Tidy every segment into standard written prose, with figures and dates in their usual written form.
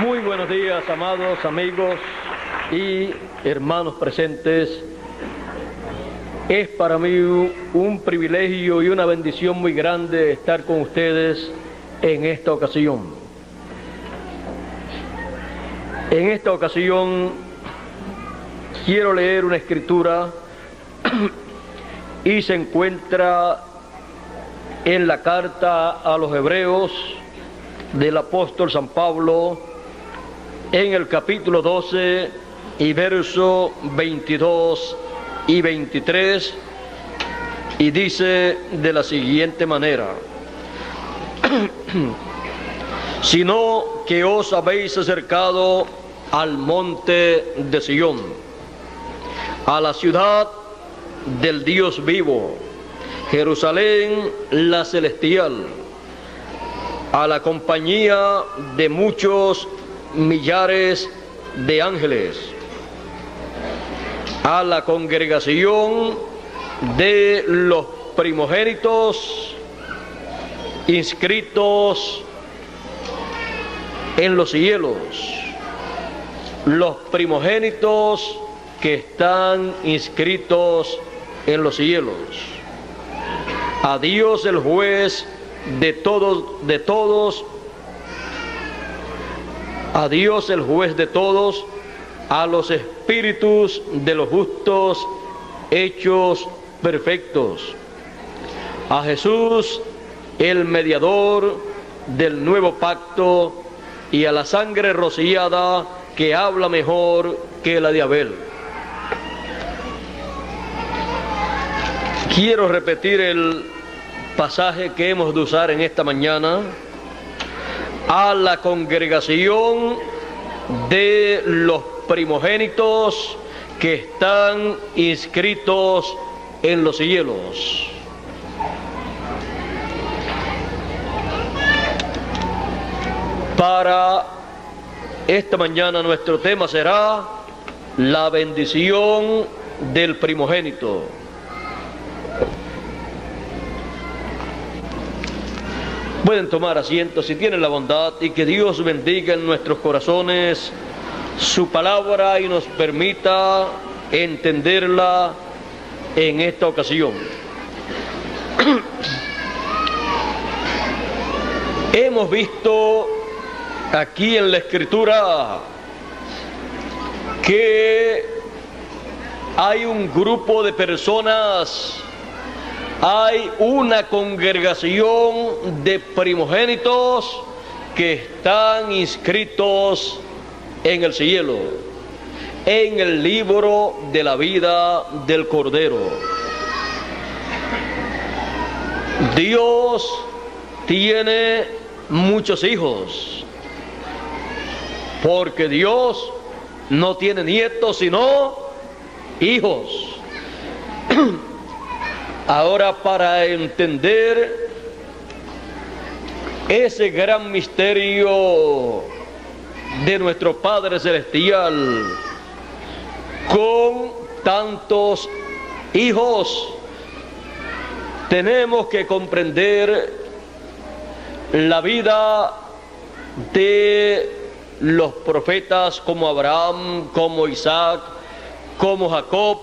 Muy buenos días, amados amigos y hermanos presentes. Es para mí un privilegio y una bendición muy grande estar con ustedes en esta ocasión. En esta ocasión quiero leer una escritura y se encuentra en la carta a los Hebreos del apóstol San Pablo, en el capítulo 12 y verso 22 y 23, y dice de la siguiente manera: sino que os habéis acercado al monte de Sión, a la ciudad del Dios vivo, Jerusalén la celestial, a la compañía de muchos millares de ángeles, a la congregación de los primogénitos inscritos en los cielos, los primogénitos que están inscritos en los cielos, a Dios el juez de todos, a Dios el juez de todos, a los espíritus de los justos hechos perfectos, a Jesús el mediador del nuevo pacto, y a la sangre rociada que habla mejor que la de Abel. Quiero repetir el pasaje que hemos de usar en esta mañana: a la congregación de los primogénitos que están inscritos en los cielos. Para esta mañana nuestro tema será la bendición del primogénito. Pueden tomar asiento si tienen la bondad, y que Dios bendiga en nuestros corazones su palabra y nos permita entenderla en esta ocasión. Hemos visto aquí en la Escritura que hay un grupo de personas, hay una congregación de primogénitos que están inscritos en el cielo, en el libro de la vida del Cordero. Dios tiene muchos hijos, porque Dios no tiene nietos sino hijos. Ahora, para entender ese gran misterio de nuestro Padre Celestial con tantos hijos, tenemos que comprender la vida de los profetas como Abraham, como Isaac, como Jacob,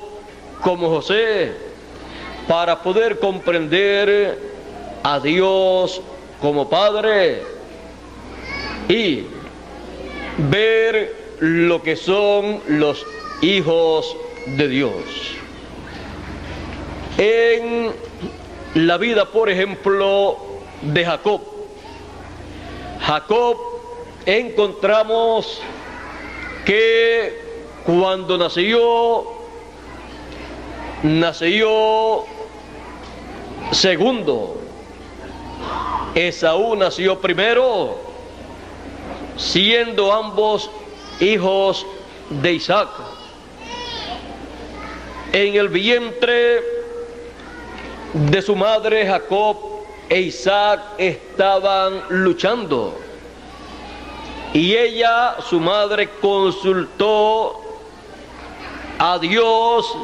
como José, para poder comprender a Dios como Padre y ver lo que son los hijos de Dios. En la vida, por ejemplo, de Jacob, encontramos que cuando nació segundo. Esaú nació primero, siendo ambos hijos de Isaac. En el vientre de su madre, Jacob e Isaac estaban luchando, y ella, su madre, consultó a Dios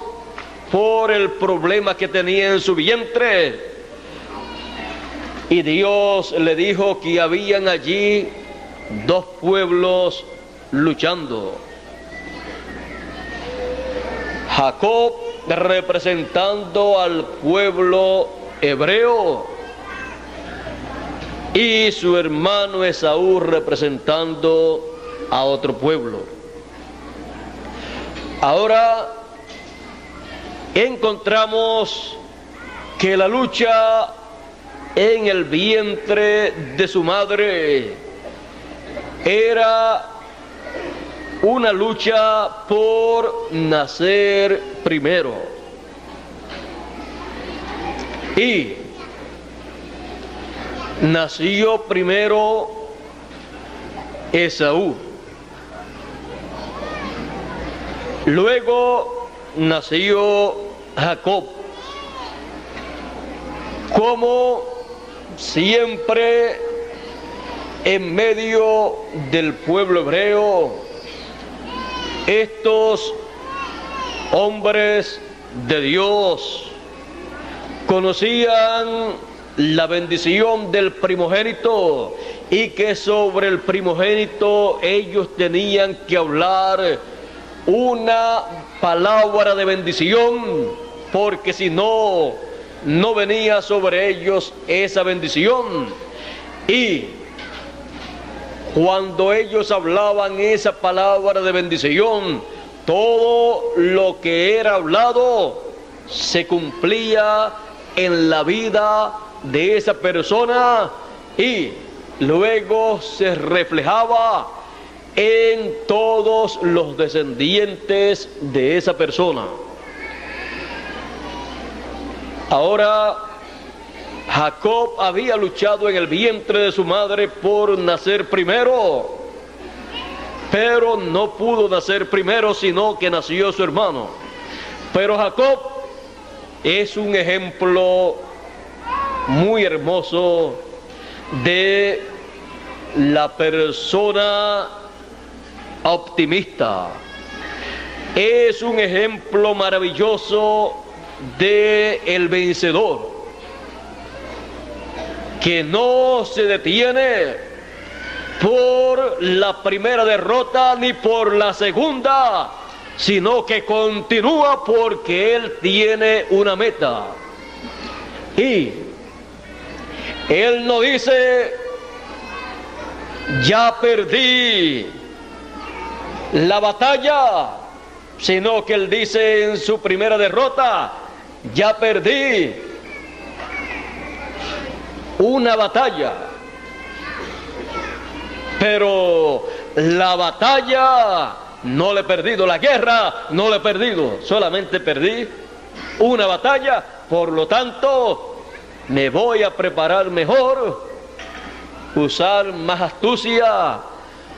por el problema que tenía en su vientre, y Dios le dijo que habían allí dos pueblos luchando. Jacob representando al pueblo hebreo y su hermano Esaú representando a otro pueblo. Ahora encontramos que la lucha en el vientre de su madre era una lucha por nacer primero. Y nació primero Esaú. Luego nació Jacob. Como siempre en medio del pueblo hebreo, estos hombres de Dios conocían la bendición del primogénito y que sobre el primogénito ellos tenían que hablar una palabra de bendición, porque si no, no venía sobre ellos esa bendición. Y cuando ellos hablaban esa palabra de bendición, todo lo que era hablado se cumplía en la vida de esa persona y luego se reflejaba en todos los descendientes de esa persona. Ahora, Jacob había luchado en el vientre de su madre por nacer primero, pero no pudo nacer primero, sino que nació su hermano. Pero Jacob es un ejemplo muy hermoso de la persona optimista. Es un ejemplo maravilloso de el vencedor, que no se detiene por la primera derrota ni por la segunda, sino que continúa porque él tiene una meta. Y él no dice, ya perdí la batalla, sino que él dice en su primera derrota, ya perdí una batalla, pero la batalla no le he perdido, la guerra no la he perdido, solamente perdí una batalla. Por lo tanto, me voy a preparar mejor, usar más astucia,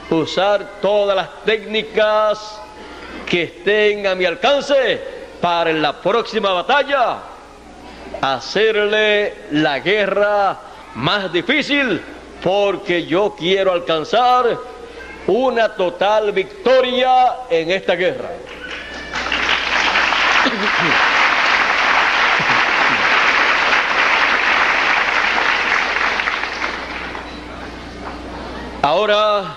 usar todas las técnicas que estén a mi alcance para en la próxima batalla hacerle la guerra más difícil, porque yo quiero alcanzar una total victoria en esta guerra. Ahora,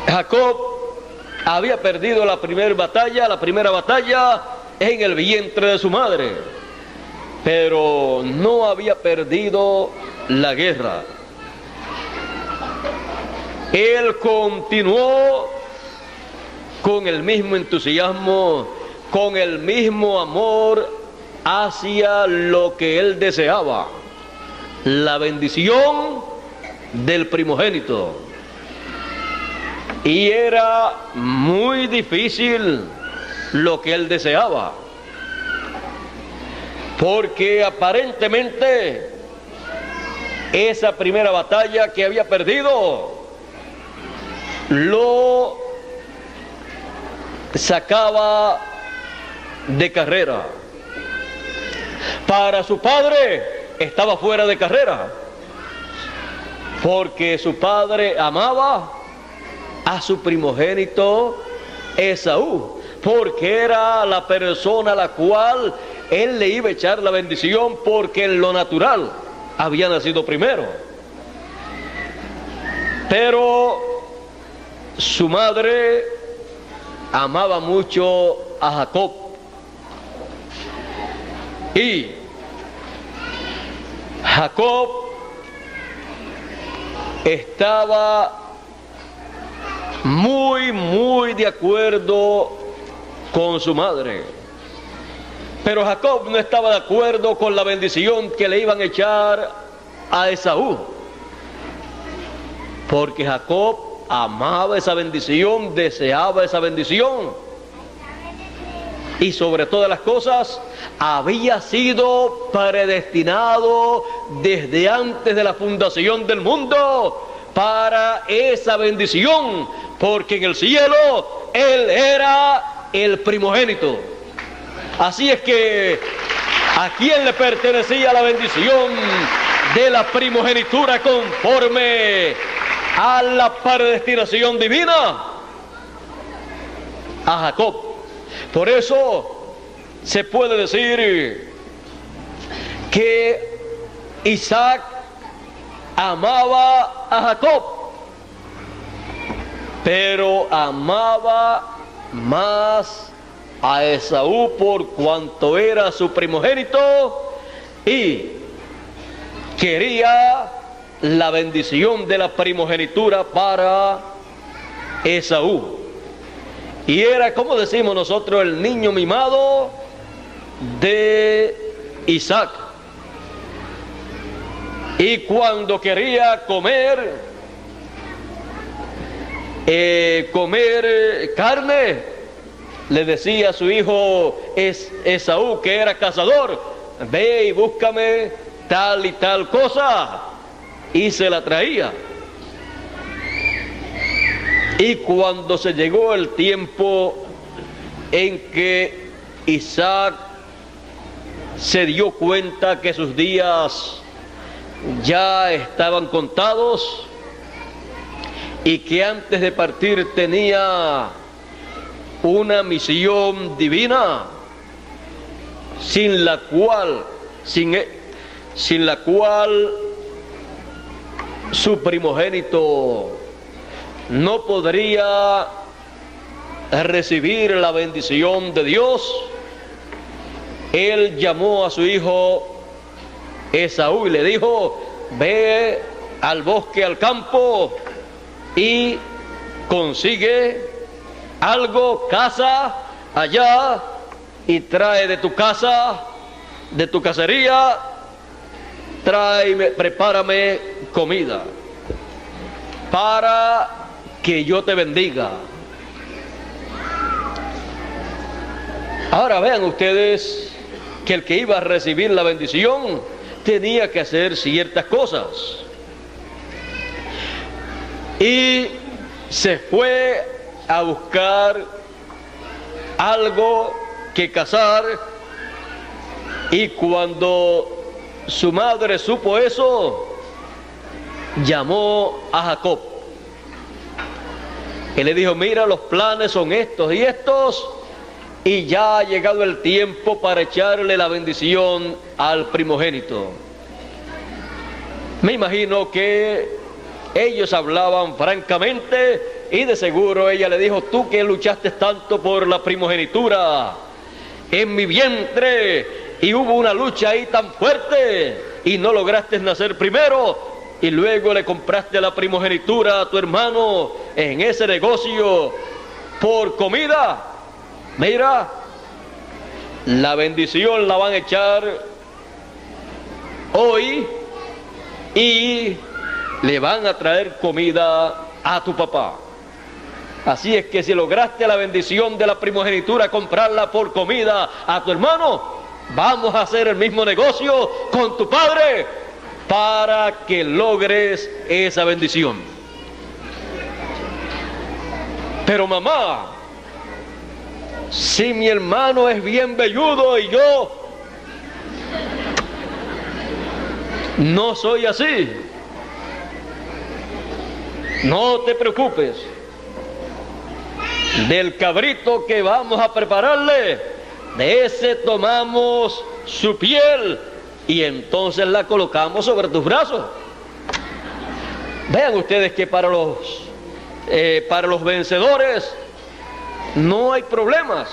Jacob había perdido la primera batalla en el vientre de su madre, pero no había perdido la guerra. Él continuó con el mismo entusiasmo, con el mismo amor hacia lo que él deseaba, la bendición del primogénito. Y era muy difícil lo que él deseaba, porque aparentemente esa primera batalla que había perdido lo sacaba de carrera. Para su padre estaba fuera de carrera, porque su padre amaba a su primogénito Esaú, porque era la persona a la cual él le iba a echar la bendición, porque en lo natural había nacido primero. Pero su madre amaba mucho a Jacob. Y Jacob estaba muy de acuerdo con su madre. Pero Jacob no estaba de acuerdo con la bendición que le iban a echar a Esaú. Porque Jacob amaba esa bendición, deseaba esa bendición. Y sobre todas las cosas, había sido predestinado desde antes de la fundación del mundo para esa bendición, porque en el cielo él era el primogénito. Así es que, ¿a quién le pertenecía la bendición de la primogenitura conforme a la predestinación divina? A Jacob. Por eso se puede decir que Isaac amaba a Jacob, pero amaba más a Esaú por cuanto era su primogénito y quería la bendición de la primogenitura para Esaú. Y era, como decimos nosotros, el niño mimado de Isaac. Y cuando quería comer carne, le decía a su hijo Esaú, que era cazador: ve y búscame tal y tal cosa, y se la traía. Y cuando se llegó el tiempo en que Isaac se dio cuenta que sus días ya estaban contados y que antes de partir tenía una misión divina sin la cual su primogénito no podría recibir la bendición de Dios, él llamó a su hijo Esaú y le dijo: ve al bosque, al campo, y consigue algo, caza allá, y trae de tu casa, de tu cacería, prepárame comida para que yo te bendiga. Ahora vean ustedes que el que iba a recibir la bendición tenía que hacer ciertas cosas. Y se fue a buscar algo que cazar, y cuando su madre supo eso, llamó a Jacob y le dijo: mira, los planes son estos y estos, y ya ha llegado el tiempo para echarle la bendición al primogénito. Me imagino que ellos hablaban francamente, y de seguro ella le dijo: tú que luchaste tanto por la primogenitura en mi vientre, y hubo una lucha ahí tan fuerte y no lograste nacer primero, y luego le compraste la primogenitura a tu hermano en ese negocio por comida. Mira, la bendición la van a echar hoy y le van a traer comida a tu papá. Así es que si lograste la bendición de la primogenitura, comprarla por comida a tu hermano, vamos a hacer el mismo negocio con tu padre para que logres esa bendición. Pero mamá, si mi hermano es bien velludo y yo no soy así, no te preocupes. Del cabrito que vamos a prepararle, de ese tomamos su piel y entonces la colocamos sobre tus brazos. Vean ustedes que para los vencedores no hay problemas.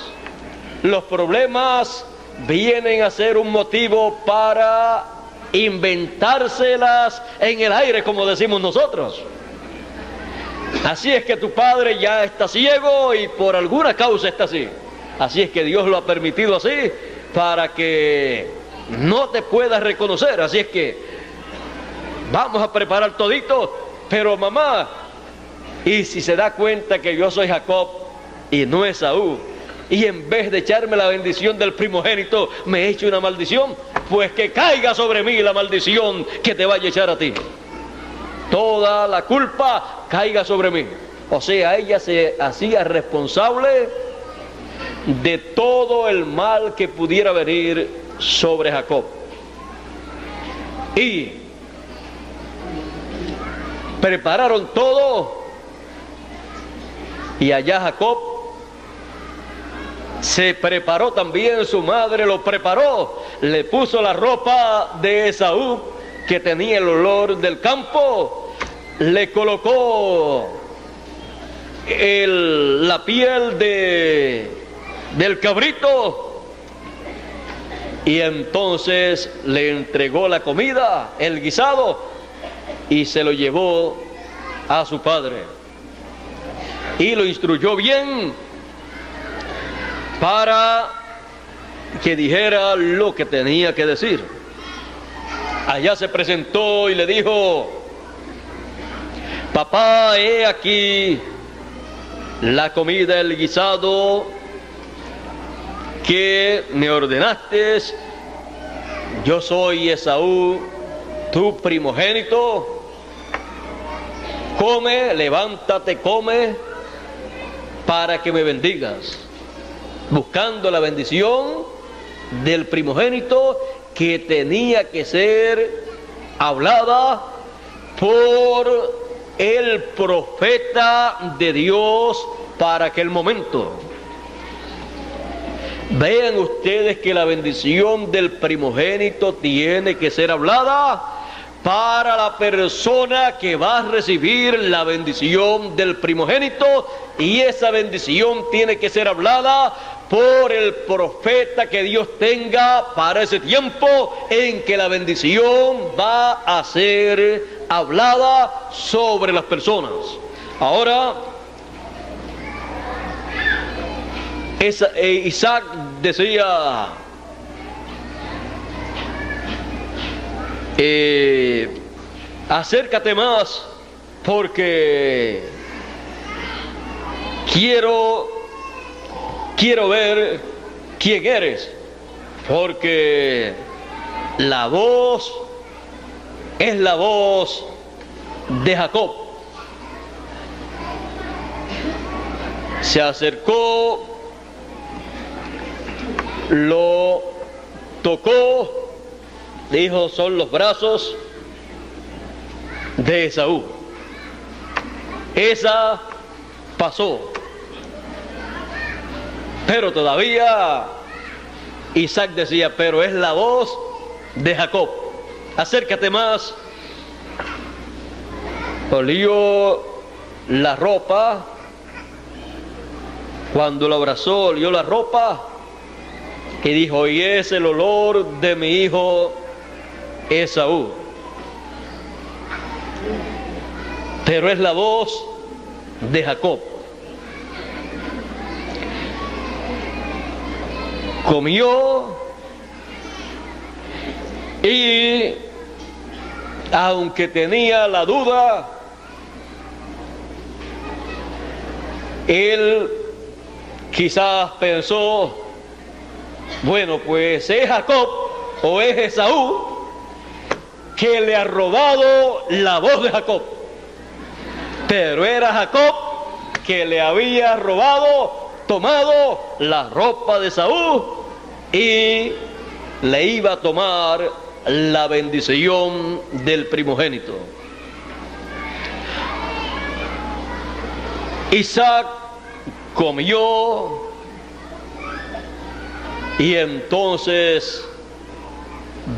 Los problemas vienen a ser un motivo para inventárselas en el aire, como decimos nosotros. Así es que tu padre ya está ciego y por alguna causa está así. Así es que Dios lo ha permitido así para que no te puedas reconocer. Así es que vamos a preparar todito, pero mamá, y si se da cuenta que yo soy Jacob y no Esaú, y en vez de echarme la bendición del primogénito me eche una maldición, pues que caiga sobre mí la maldición que te vaya a echar a ti. Toda la culpa caiga sobre mí. O sea, ella se hacía responsable de todo el mal que pudiera venir sobre Jacob. Y prepararon todo, y allá Jacob se preparó también, su madre lo preparó, le puso la ropa de Esaú que tenía el olor del campo, le colocó la piel del cabrito, y entonces le entregó la comida, el guisado, y se lo llevó a su padre y lo instruyó bien para que dijera lo que tenía que decir. Allá se presentó y le dijo: papá, he aquí la comida, el guisado que me ordenaste. Yo soy Esaú, tu primogénito. Come, levántate, come, para que me bendigas. Buscando la bendición del primogénito que tenía que ser hablada por el profeta de Dios para aquel momento. Vean ustedes que la bendición del primogénito tiene que ser hablada para la persona que va a recibir la bendición del primogénito, y esa bendición tiene que ser hablada por el profeta que Dios tenga para ese tiempo en que la bendición va a ser hablada sobre las personas. Ahora, Isaac decía: acércate más, porque quiero ver quién eres, porque la voz es la voz de Jacob. Se acercó, lo tocó, dijo: son los brazos de Esaú. Esa pasó, pero todavía Isaac decía: pero es la voz de Jacob. Acércate más. Olió la ropa. Cuando lo abrazó, olió la ropa y dijo: y es el olor de mi hijo Esaú. Pero es la voz de Jacob. Comió, y aunque tenía la duda, él quizás pensó: bueno, pues es Jacob o es Esaú que le ha robado la voz de Jacob. Pero era Jacob que le había robado, tomado la ropa de Esaú, y le iba a tomar la bendición del primogénito. Isaac comió, y entonces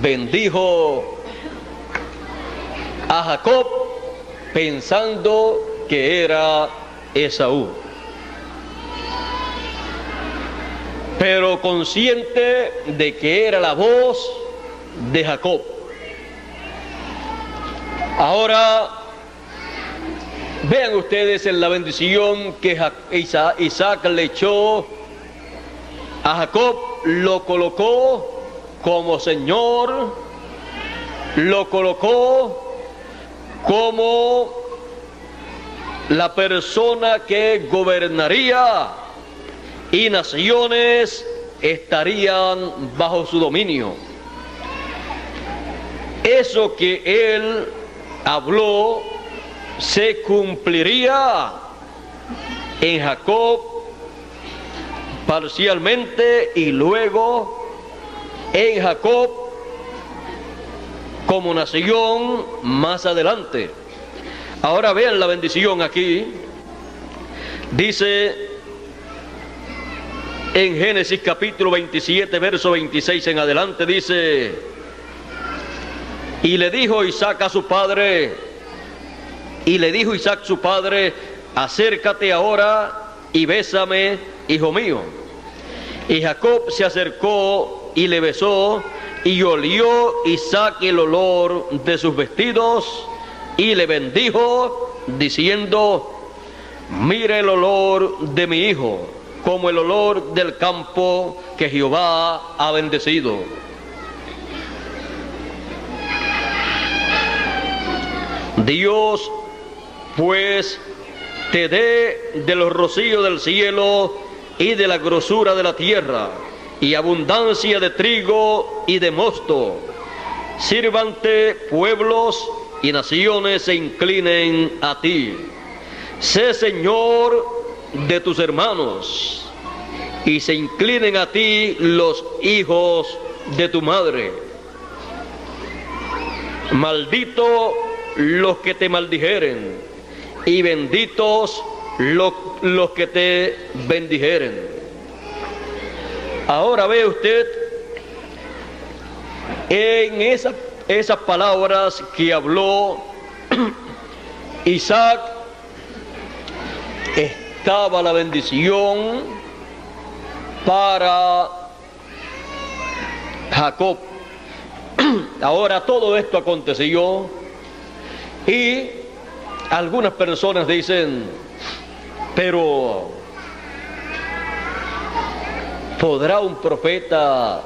bendijo a Jacob pensando que era Esaú. Pero consciente de que era la voz de Jacob. Ahora, vean ustedes en la bendición que Isaac le echó a Jacob, lo colocó como Señor, lo colocó como la persona que gobernaría y naciones estarían bajo su dominio. Eso que él habló se cumpliría en Jacob parcialmente y luego en Jacob como nación más adelante. Ahora vean la bendición aquí. Dice en Génesis capítulo 27, verso 26 en adelante, dice: y le dijo Isaac su padre, acércate ahora y bésame, hijo mío. Y Jacob se acercó y le besó, y olió Isaac el olor de sus vestidos, y le bendijo, diciendo: mira el olor de mi hijo, como el olor del campo que Jehová ha bendecido. Dios pues te dé de los rocíos del cielo y de la grosura de la tierra, y abundancia de trigo y de mosto. Sírvante pueblos y naciones se inclinen a ti. Sé Señor de tus hermanos, y se inclinen a ti los hijos de tu madre. Maldito los que te maldijeren, y benditos los que te bendijeren. Ahora ve usted en esas palabras que habló Isaac, estaba la bendición para Jacob. Ahora todo esto aconteció y algunas personas dicen: pero ¿podrá un profeta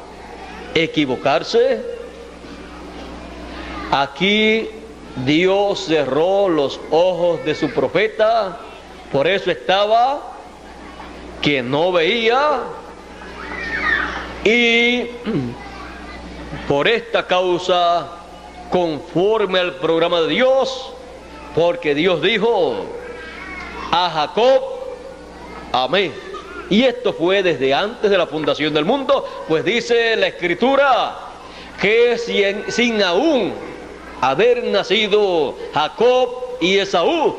equivocarse? Aquí Dios cerró los ojos de su profeta, por eso estaba que no veía, y por esta causa, conforme al programa de Dios, porque Dios dijo: a Jacob amé. Y esto fue desde antes de la fundación del mundo, pues dice la Escritura que sin aún haber nacido Jacob y Esaú,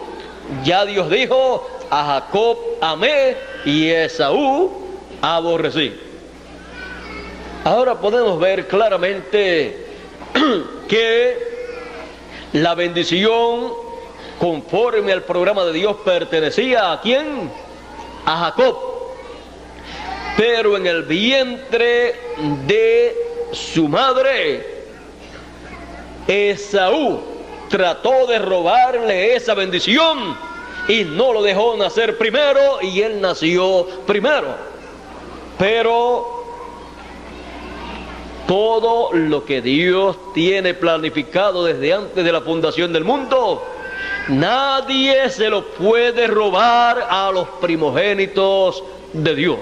ya Dios dijo: a Jacob amé y Esaú aborrecí. Ahora podemos ver claramente que la bendición conforme al programa de Dios pertenecía ¿a quién? A Jacob. Pero en el vientre de su madre, Esaú trató de robarle esa bendición y no lo dejó nacer primero, y él nació primero. Pero todo lo que Dios tiene planificado desde antes de la fundación del mundo, nadie se lo puede robar a los primogénitos de Dios.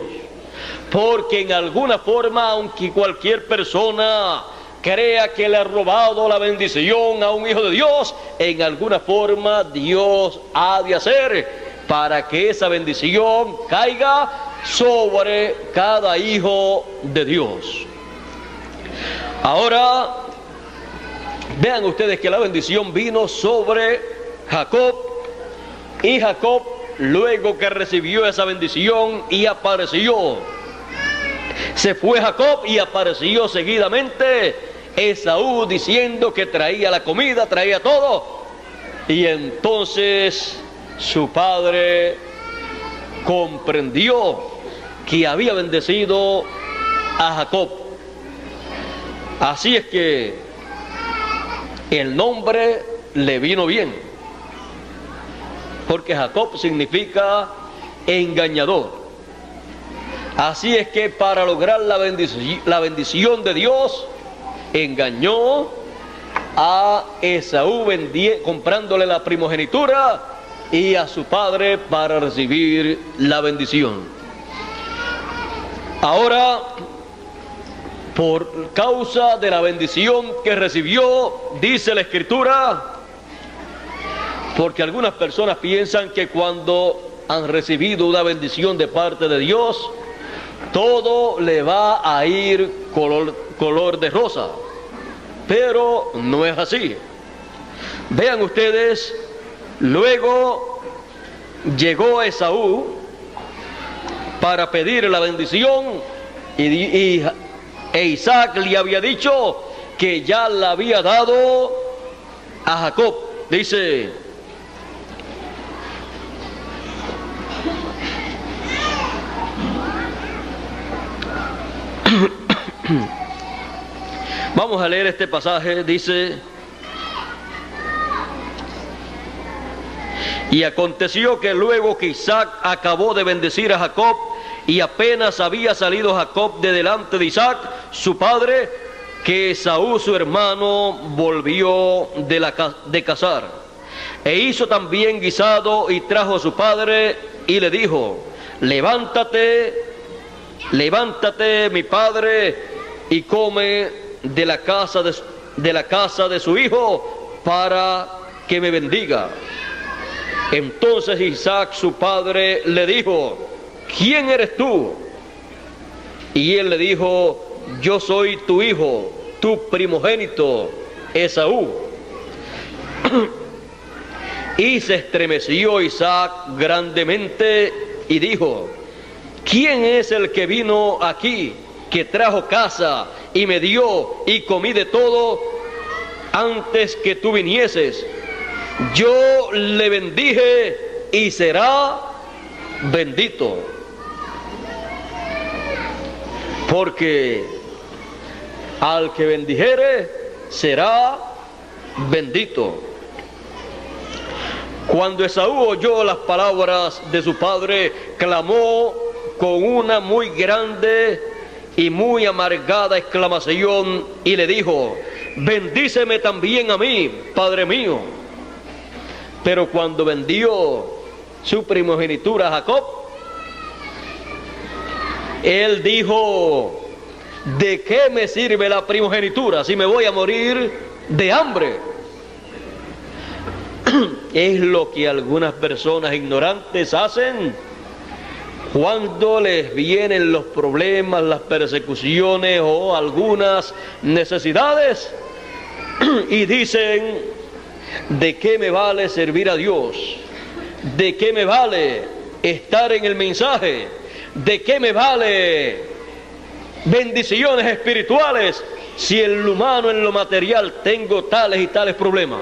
Porque en alguna forma, aunque cualquier persona crea que le ha robado la bendición a un hijo de Dios, en alguna forma Dios ha de hacer para que esa bendición caiga sobre cada hijo de Dios. Ahora, vean ustedes que la bendición vino sobre Jacob, y Jacob, luego que recibió esa bendición y apareció, se fue Jacob y apareció seguidamente Esaú, diciendo que traía la comida, traía todo. Y entonces su padre comprendió que había bendecido a Jacob. Así es que el nombre le vino bien, porque Jacob significa engañador. Así es que para lograr la bendición de Dios, engañó a Esaú comprándole la primogenitura y a su padre para recibir la bendición. Ahora, por causa de la bendición que recibió, dice la Escritura, porque algunas personas piensan que cuando han recibido una bendición de parte de Dios, todo le va a ir color de rosa, pero no es así. Vean ustedes, luego llegó Esaú para pedir la bendición e Isaac le había dicho que ya la había dado a Jacob. Dice: vamos a leer este pasaje. Dice: y aconteció que luego que Isaac acabó de bendecir a Jacob, y apenas había salido Jacob de delante de Isaac, su padre, que Esaú su hermano volvió de cazar, e hizo también guisado y trajo a su padre, y le dijo: levántate, mi padre, y come de la casa de su hijo, para que me bendiga. Entonces Isaac su padre le dijo: ¿quién eres tú? Y él le dijo: yo soy tu hijo, tu primogénito, Esaú. Y se estremeció Isaac grandemente y dijo: ¿quién es el que vino aquí, que trajo caza y me dio y comí de todo antes que tú vinieses? Yo le bendije y será bendito, porque al que bendijere será bendito. Cuando Esaú oyó las palabras de su padre, clamó con una muy grande y muy amargada exclamación y le dijo: bendíceme también a mí, padre mío. Pero cuando vendió su primogenitura a Jacob, él dijo: ¿de qué me sirve la primogenitura si me voy a morir de hambre? Es lo que algunas personas ignorantes hacen cuando les vienen los problemas, las persecuciones o algunas necesidades, y dicen: ¿de qué me vale servir a Dios? ¿De qué me vale estar en el mensaje? ¿De qué me vale bendiciones espirituales si en lo humano, en lo material, tengo tales y tales problemas?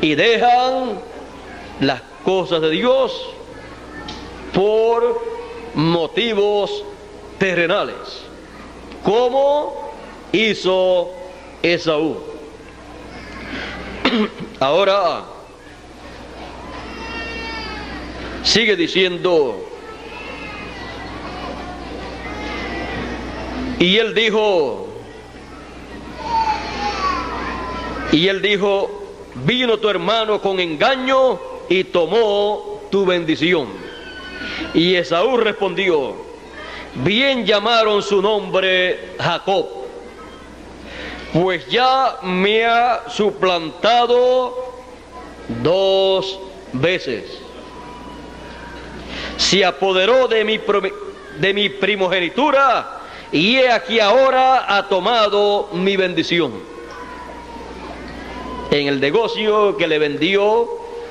Y dejan las cosas de Dios por motivos terrenales, como hizo Esaú. Ahora sigue diciendo: y él dijo, vino tu hermano con engaño y tomó tu bendición. Y Esaú respondió: bien llamaron su nombre Jacob, pues ya me ha suplantado 2 veces. Se apoderó de mi primogenitura, y he aquí ahora ha tomado mi bendición. En el negocio que le vendió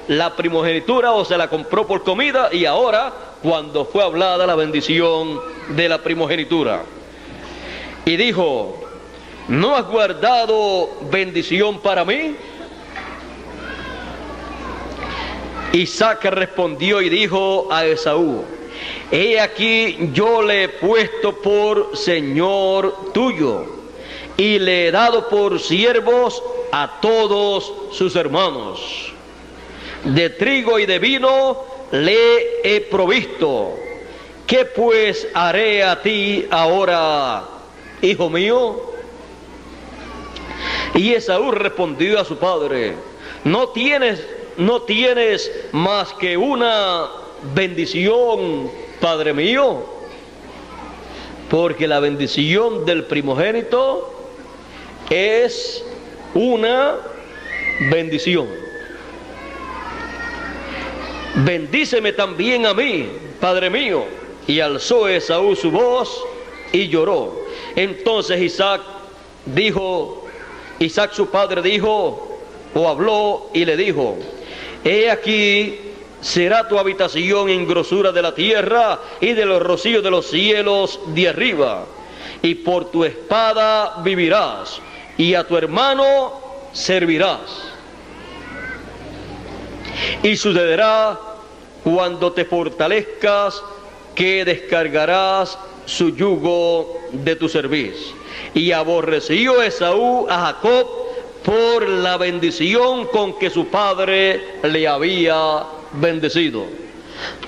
la primogenitura, o se la compró por comida, y ahora cuando fue hablada la bendición de la primogenitura, y dijo: ¿no has guardado bendición para mí? Isaac respondió y dijo a Esaú: he aquí yo le he puesto por señor tuyo, y le he dado por siervos a todos sus hermanos. De trigo y de vino le he provisto. ¿Qué pues haré a ti ahora, hijo mío? Y Esaú respondió a su padre: no tienes más que una bendición, padre mío, porque la bendición del primogénito es una bendición. Bendíceme también a mí, padre mío. Y alzó Esaú su voz y lloró. Entonces Isaac su padre dijo, o habló y le dijo: he aquí será tu habitación en grosura de la tierra y de los rocíos de los cielos de arriba, y por tu espada vivirás, y a tu hermano servirás. Y sucederá cuando te fortalezcas que descargarás su yugo de tu cerviz. Y aborreció Esaú a Jacob por la bendición con que su padre le había bendecido.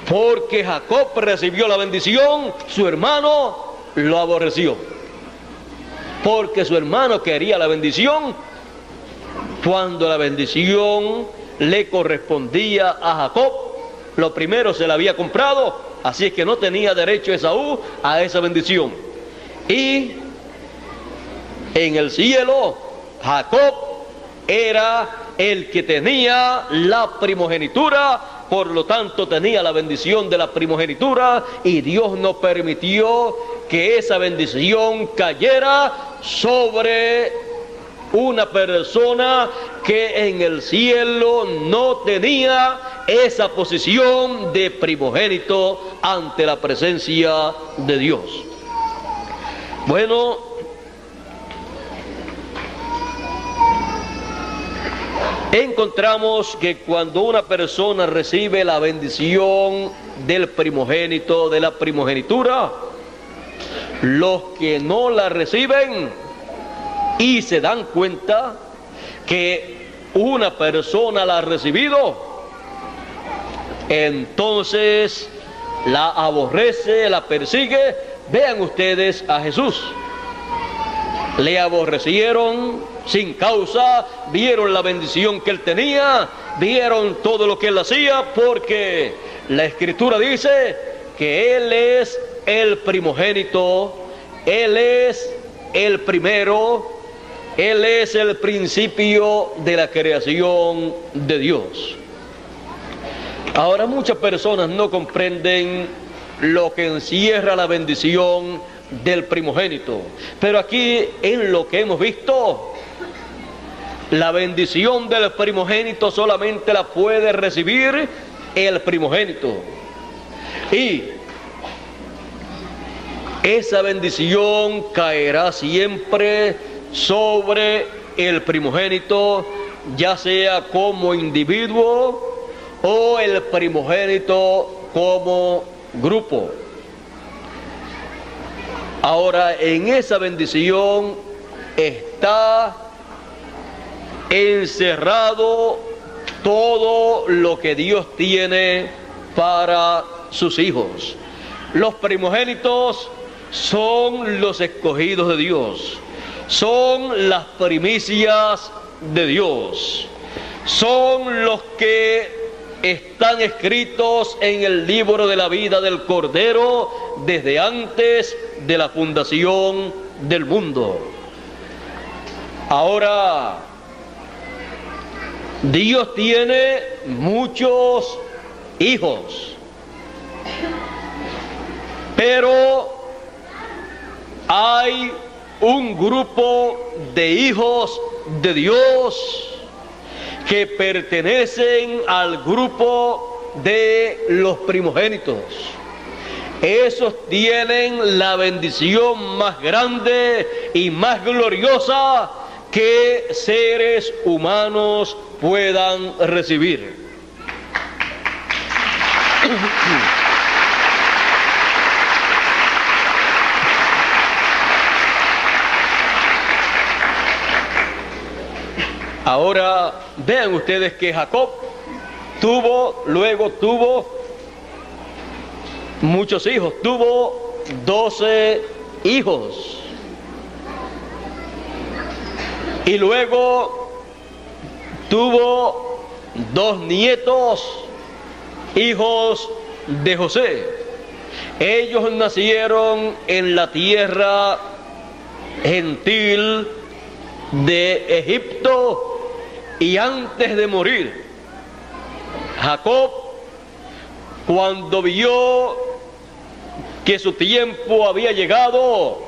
Porque Jacob recibió la bendición, su hermano lo aborreció. Porque su hermano quería la bendición cuando la bendición le correspondía a Jacob. Lo primero se la había comprado, así es que no tenía derecho Esaú a esa bendición. Y en el cielo, Jacob era el que tenía la primogenitura, por lo tanto tenía la bendición de la primogenitura, y Dios no permitió que esa bendición cayera sobre una persona que en el cielo no tenía esa posición de primogénito ante la presencia de Dios. Bueno, encontramos que cuando una persona recibe la bendición del primogénito, de la primogenitura, los que no la reciben y se dan cuenta que una persona la ha recibido, entonces la aborrece, la persigue. Vean ustedes a Jesús. Le aborrecieron sin causa, vieron la bendición que él tenía, vieron todo lo que él hacía, porque la Escritura dice que él es el primogénito, él es el primero, él es el principio de la creación de Dios. Ahora, muchas personas no comprenden lo que encierra la bendición del primogénito, pero aquí en lo que hemos visto, la bendición del primogénito solamente la puede recibir el primogénito, y esa bendición caerá siempre sobre el primogénito, ya sea como individuo o el primogénito como grupo. Ahora, en esa bendición está encerrado todo lo que Dios tiene para sus hijos. Los primogénitos son los escogidos de Dios, son las primicias de Dios, son los que están escritos en el libro de la vida del Cordero desde antes de la fundación del mundo. Ahora, Dios tiene muchos hijos, pero hay un grupo de hijos de Dios que pertenecen al grupo de los primogénitos. Esos tienen la bendición más grande y más gloriosa que seres humanos puedan recibir. Ahora vean ustedes que Jacob luego tuvo muchos hijos, tuvo 12 hijos. Y luego tuvo 2 nietos, hijos de José. Ellos nacieron en la tierra gentil de Egipto, y antes de morir, Jacob, cuando vio que su tiempo había llegado,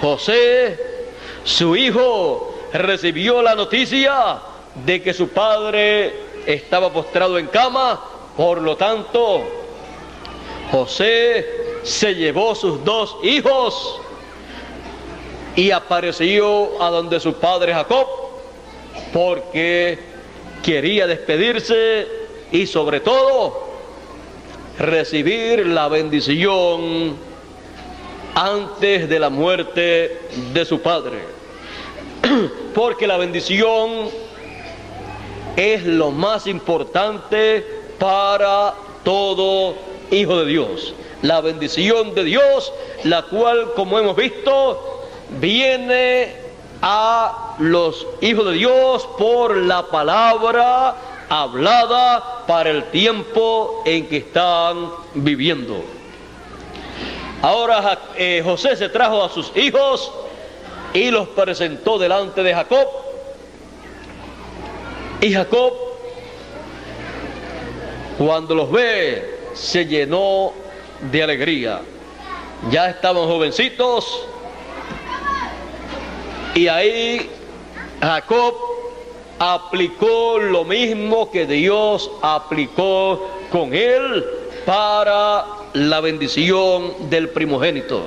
José, su hijo, recibió la noticia de que su padre estaba postrado en cama. Por lo tanto, José se llevó sus 2 hijos y apareció a donde su padre Jacob, porque quería despedirse y sobre todo recibir la bendición antes de la muerte de su padre. Porque la bendición es lo más importante para todo hijo de Dios. La bendición de Dios, la cual, como hemos visto, viene a los hijos de Dios por la palabra hablada para el tiempo en que están viviendo. Ahora José se trajo a sus hijos y los presentó delante de Jacob. Y Jacob, cuando los ve, se llenó de alegría. Ya estaban jovencitos, y ahí Jacob aplicó lo mismo que Dios aplicó con él para la bendición del primogénito.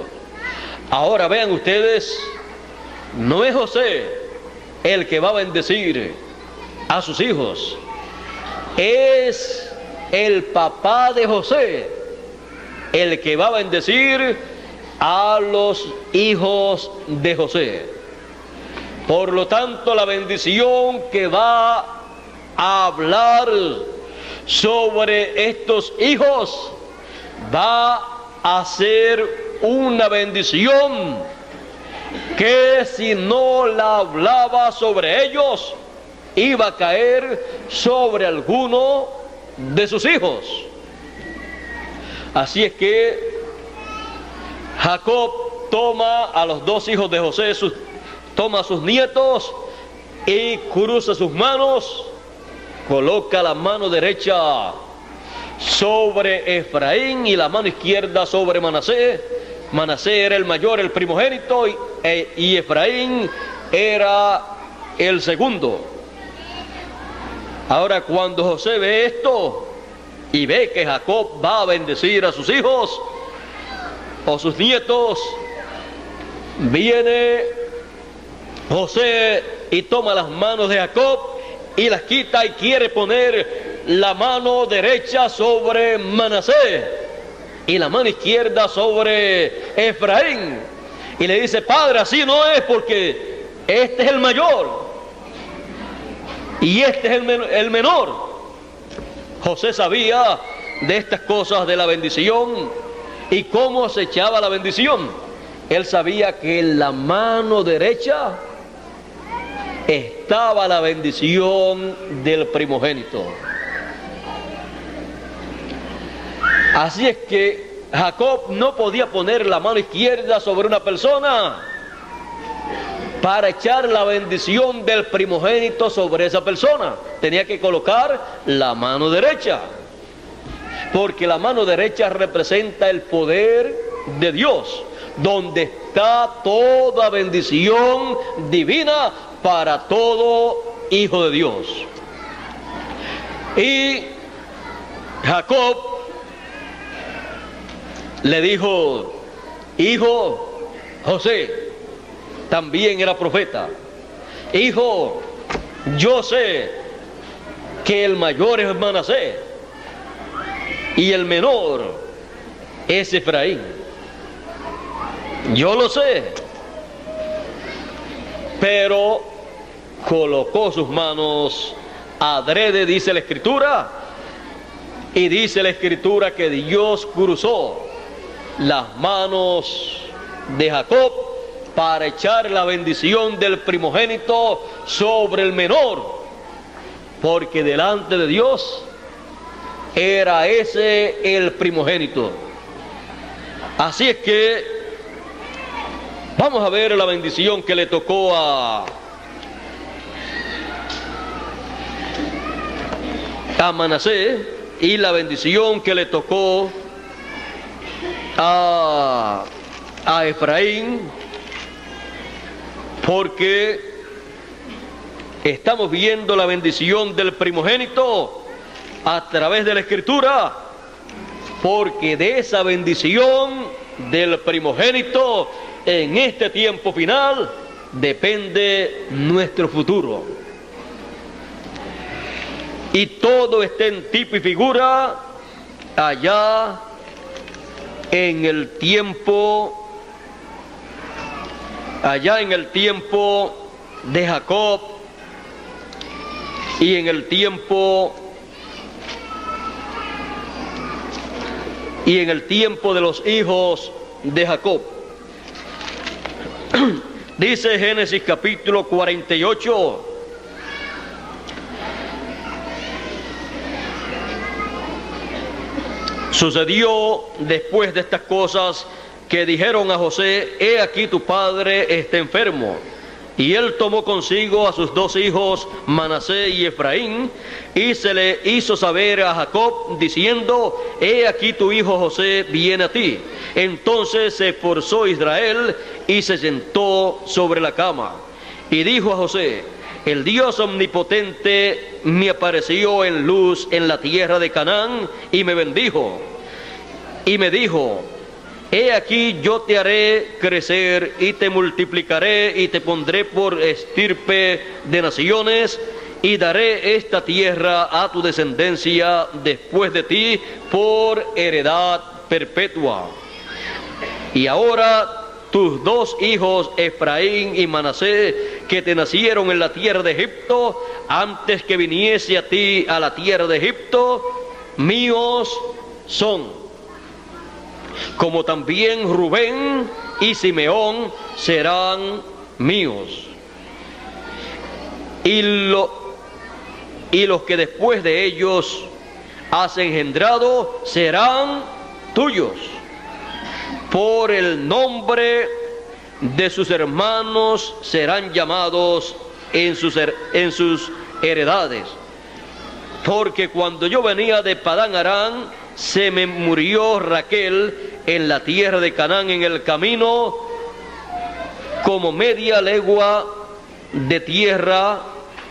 Ahora vean ustedes, no es José el que va a bendecir a sus hijos, es el papá de José el que va a bendecir a los hijos de José. Por lo tanto, la bendición que va a hablar sobre estos hijos va a ser una bendición que, si no la hablaba sobre ellos, iba a caer sobre alguno de sus hijos. Así es que Jacob toma a los 2 hijos de José, toma a sus nietos y cruza sus manos, coloca la mano derecha sobre Efraín y la mano izquierda sobre Manasés. Manasés era el mayor, el primogénito, y Efraín era el segundo. Ahora, cuando José ve esto y ve que Jacob va a bendecir a sus hijos o sus nietos, viene José y toma las manos de Jacob y las quita y quiere poner la mano derecha sobre Manasés y la mano izquierda sobre Efraín. Y le dice: padre, así no es, porque este es el mayor y este es el menor. José sabía de estas cosas de la bendición y cómo se echaba la bendición. Él sabía que en la mano derecha estaba la bendición del primogénito. Así es que Jacob no podía poner la mano izquierda sobre una persona para echar la bendición del primogénito sobre esa persona. Tenía que colocar la mano derecha, porque la mano derecha representa el poder de Dios, donde está toda bendición divina para todo hijo de Dios. Y Jacob le dijo: hijo José, también era profeta, hijo, yo sé que el mayor es Manasés y el menor es Efraín. Yo lo sé, pero colocó sus manos adrede, dice la Escritura, y dice la Escritura que Dios cruzó las manos de Jacob para echar la bendición del primogénito sobre el menor, porque delante de Dios era ese el primogénito. Así es que vamos a ver la bendición que le tocó a Manasés y la bendición que le tocó a Efraín, porque estamos viendo la bendición del primogénito a través de la Escritura, porque de esa bendición del primogénito en este tiempo final depende nuestro futuro. Y todo está en tipo y figura allá en el tiempo, de Jacob y en el tiempo de los hijos de Jacob. Dice Génesis capítulo 48. Sucedió después de estas cosas que dijeron a José: he aquí tu padre está enfermo. Y él tomó consigo a sus dos hijos, Manasés y Efraín, y se le hizo saber a Jacob, diciendo: he aquí tu hijo José viene a ti. Entonces se esforzó Israel y se sentó sobre la cama. Y dijo a José: el Dios omnipotente me apareció en luz en la tierra de Canaán y me bendijo. Y me dijo: he aquí yo te haré crecer y te multiplicaré y te pondré por estirpe de naciones y daré esta tierra a tu descendencia después de ti por heredad perpetua. Y ahora tus dos hijos, Efraín y Manasés, que te nacieron en la tierra de Egipto, antes que viniese a ti a la tierra de Egipto, míos son. Como también Rubén y Simeón serán míos. Y los que después de ellos has engendrado serán tuyos. Por el nombre de sus hermanos serán llamados en sus heredades. Porque cuando yo venía de Padán Aram, se me murió Raquel en la tierra de Canaán en el camino, como media legua de tierra,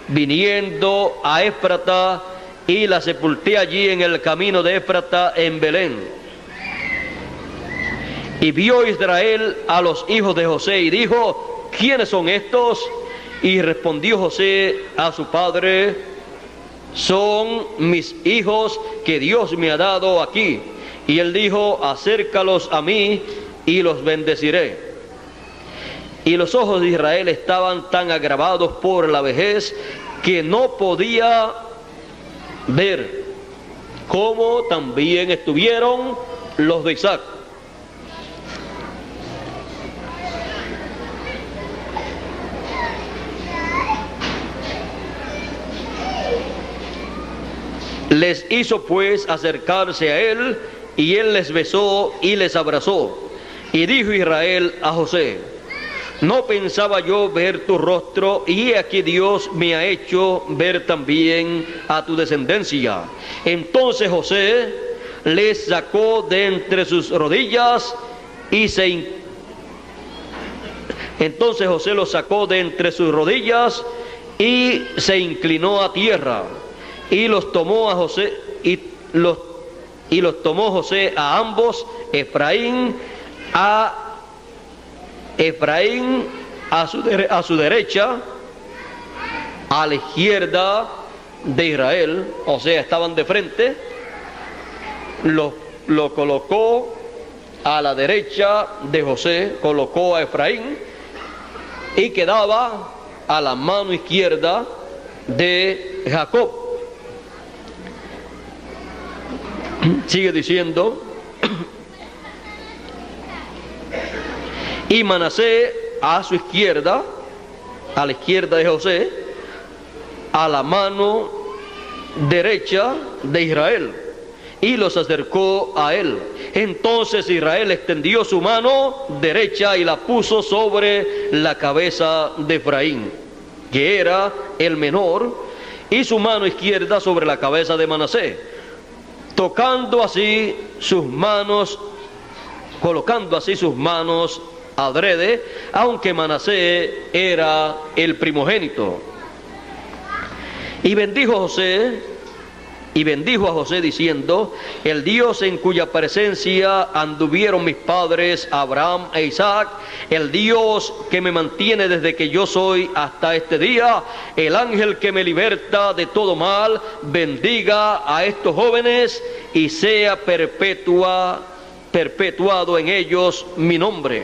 viniendo a Éfrata, y la sepulté allí en el camino de Éfrata en Belén. Y vio Israel a los hijos de José y dijo: ¿quiénes son estos? Y respondió José a su padre: son mis hijos que Dios me ha dado aquí. Y él dijo: acércalos a mí y los bendeciré. Y los ojos de Israel estaban tan agravados por la vejez que no podía ver, como también estuvieron los de Isaac. Les hizo pues acercarse a él, y él les besó y les abrazó. Y dijo Israel a José: no pensaba yo ver tu rostro, y he aquí Dios me ha hecho ver también a tu descendencia. Entonces José les sacó de entre sus rodillas Entonces José los sacó de entre sus rodillas y se inclinó a tierra. Y los tomó a José y los tomó José a ambos, Efraín a su derecha, a la izquierda de Israel, o sea, estaban de frente, lo colocó a la derecha de José, colocó a Efraín y quedaba a la mano izquierda de Jacob. Sigue diciendo, y Manasés a su izquierda, a la izquierda de José, a la mano derecha de Israel, y los acercó a él. Entonces Israel extendió su mano derecha y la puso sobre la cabeza de Efraín, que era el menor, y su mano izquierda sobre la cabeza de Manasés, tocando así sus manos, colocando así sus manos adrede, aunque Manasés era el primogénito. Y bendijo a José diciendo: el Dios en cuya presencia anduvieron mis padres Abraham e Isaac, el Dios que me mantiene desde que yo soy hasta este día, el ángel que me liberta de todo mal, bendiga a estos jóvenes y sea perpetuado en ellos mi nombre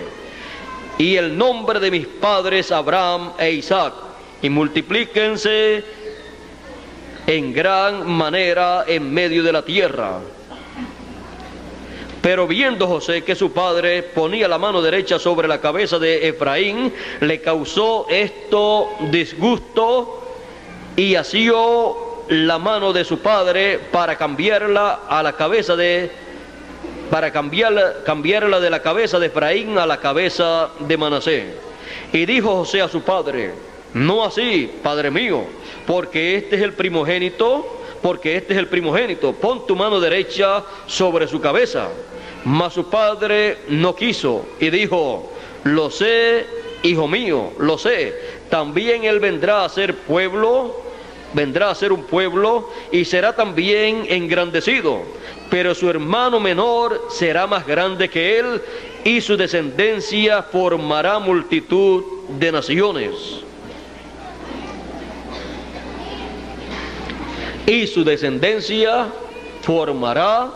y el nombre de mis padres Abraham e Isaac, y multiplíquense en gran manera en medio de la tierra. Pero viendo José que su padre ponía la mano derecha sobre la cabeza de Efraín, le causó esto disgusto, y asió la mano de su padre para cambiarla a la cabeza de cambiarla de la cabeza de Efraín a la cabeza de Manasés. Y dijo José a su padre: no así, padre mío, porque este es el primogénito, pon tu mano derecha sobre su cabeza. Mas su padre no quiso, y dijo: lo sé, hijo mío, lo sé, también él vendrá a ser un pueblo, y será también engrandecido, pero su hermano menor será más grande que él, y su descendencia formará multitud de naciones. Y su descendencia formará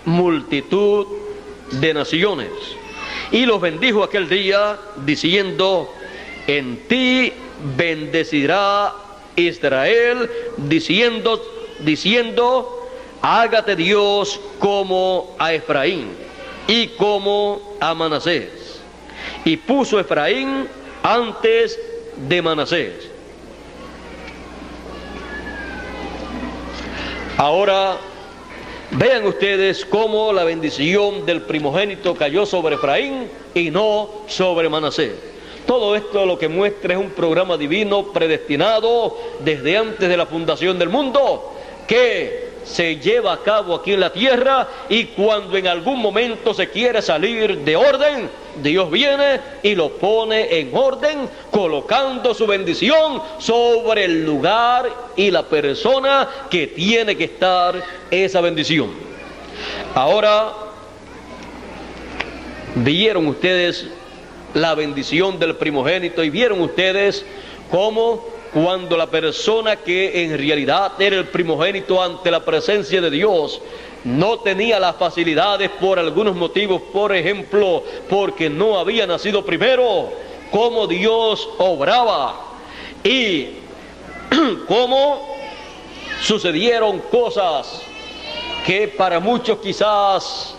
multitud de naciones. Y los bendijo aquel día, diciendo: en ti bendecirá Israel, diciendo: hágate Dios como a Efraín y como a Manasés. Y puso Efraín antes de Manasés. Ahora vean ustedes cómo la bendición del primogénito cayó sobre Efraín y no sobre Manasés. Todo esto lo que muestra es un programa divino predestinado desde antes de la fundación del mundo, que se lleva a cabo aquí en la tierra, y cuando en algún momento se quiere salir de orden, Dios viene y lo pone en orden, colocando su bendición sobre el lugar y la persona que tiene que estar esa bendición. Ahora, vieron ustedes la bendición del primogénito, y vieron ustedes cómo cuando la persona que en realidad era el primogénito ante la presencia de Dios no tenía las facilidades por algunos motivos, por ejemplo, porque no había nacido primero, cómo Dios obraba y cómo sucedieron cosas que para muchos quizás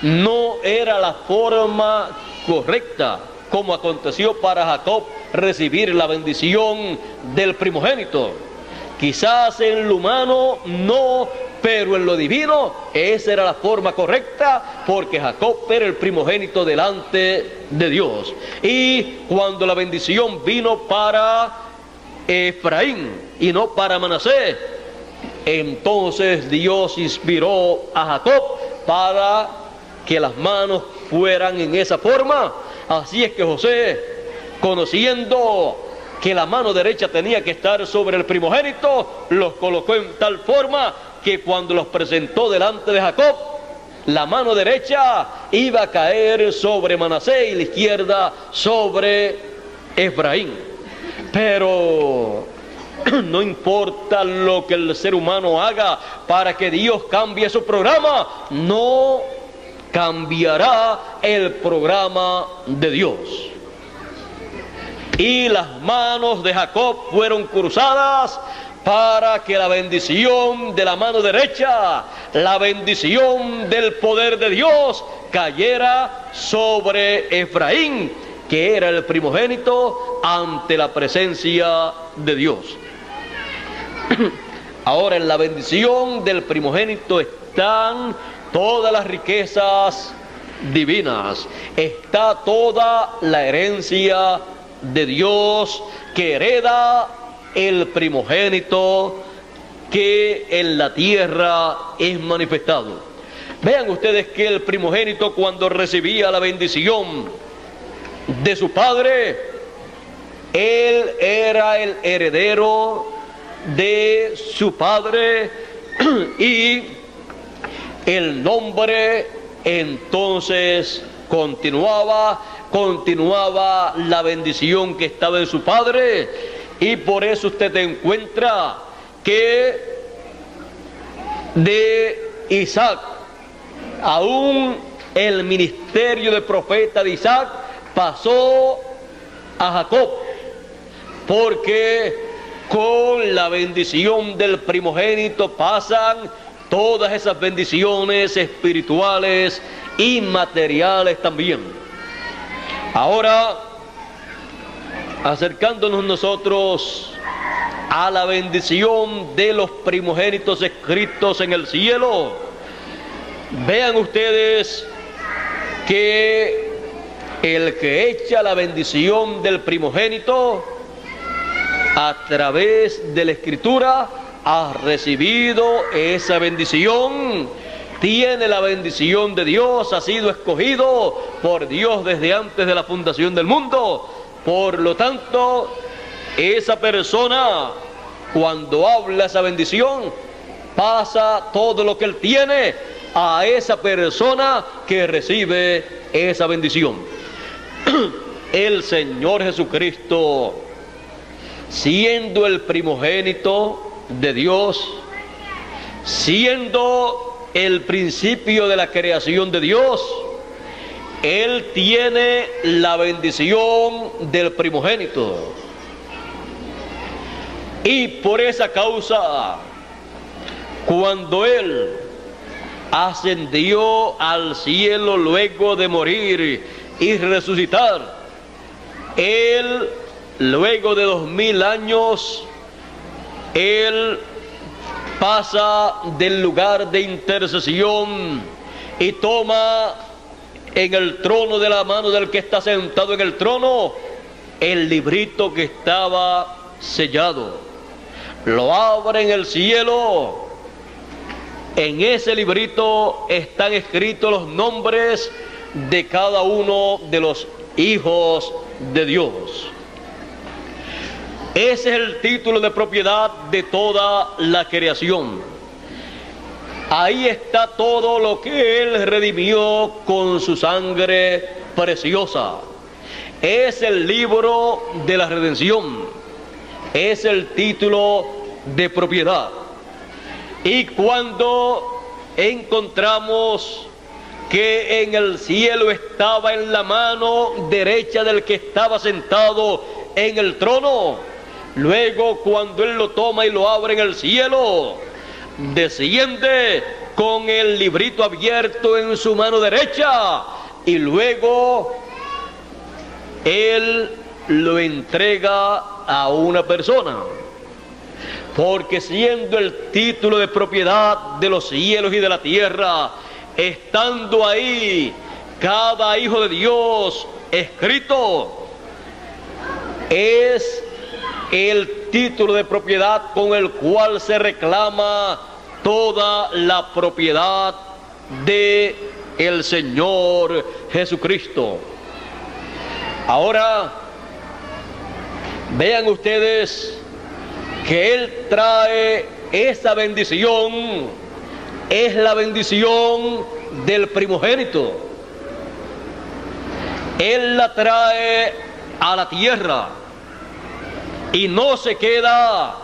no era la forma correcta, como aconteció para Jacob recibir la bendición del primogénito. Quizás en lo humano no, pero en lo divino esa era la forma correcta, porque Jacob era el primogénito delante de Dios. Y cuando la bendición vino para Efraín y no para Manasés, entonces Dios inspiró a Jacob para que las manos fueran en esa forma. Así es que José, conociendo que la mano derecha tenía que estar sobre el primogénito, los colocó en tal forma que cuando los presentó delante de Jacob, la mano derecha iba a caer sobre Manasés y la izquierda sobre Efraín. Pero No importa lo que el ser humano haga para que Dios cambie su programa, no cambiará el programa de Dios. Y las manos de Jacob fueron cruzadas para que la bendición de la mano derecha, la bendición del poder de Dios, cayera sobre Efraín, que era el primogénito ante la presencia de Dios. Ahora, en la bendición del primogénito están todas las riquezas divinas, está toda la herencia de Dios que hereda el primogénito que en la tierra es manifestado. Vean ustedes que el primogénito, cuando recibía la bendición de su padre, él era el heredero de su padre y el nombre entonces continuaba la bendición que estaba en su padre. Y por eso usted encuentra que de Isaac, aún el ministerio de profeta de Isaac pasó a Jacob, porque con la bendición del primogénito pasan todas esas bendiciones espirituales y materiales también. Ahora, acercándonos nosotros a la bendición de los primogénitos escritos en el cielo, vean ustedes que el que echa la bendición del primogénito a través de la escritura ha recibido esa bendición, tiene la bendición de Dios, ha sido escogido por Dios desde antes de la fundación del mundo. Por lo tanto, esa persona, cuando habla esa bendición, pasa todo lo que él tiene a esa persona que recibe esa bendición. El Señor Jesucristo, siendo el primogénito de Dios, siendo el principio de la creación de Dios, Él tiene la bendición del primogénito. Y por esa causa, cuando Él ascendió al cielo luego de morir y resucitar, Él, luego de 2000 años, Él pasa del lugar de intercesión y toma en el trono de la mano del que está sentado en el trono el librito que estaba sellado. Lo abre en el cielo. En ese librito están escritos los nombres de cada uno de los hijos de Dios. Ese es el título de propiedad de toda la creación. Ahí está todo lo que Él redimió con su sangre preciosa. Es el libro de la redención. Es el título de propiedad. Y cuando encontramos que en el cielo estaba en la mano derecha del que estaba sentado en el trono, luego cuando Él lo toma y lo abre en el cielo, desciende con el librito abierto en su mano derecha y luego Él lo entrega a una persona. Porque siendo el título de propiedad de los cielos y de la tierra, estando ahí cada hijo de Dios escrito, es el título de propiedad con el cual se reclama toda la propiedad de el Señor Jesucristo. Ahora, vean ustedes que Él trae esa bendición, es la bendición del primogénito. Él la trae a la tierra y no se queda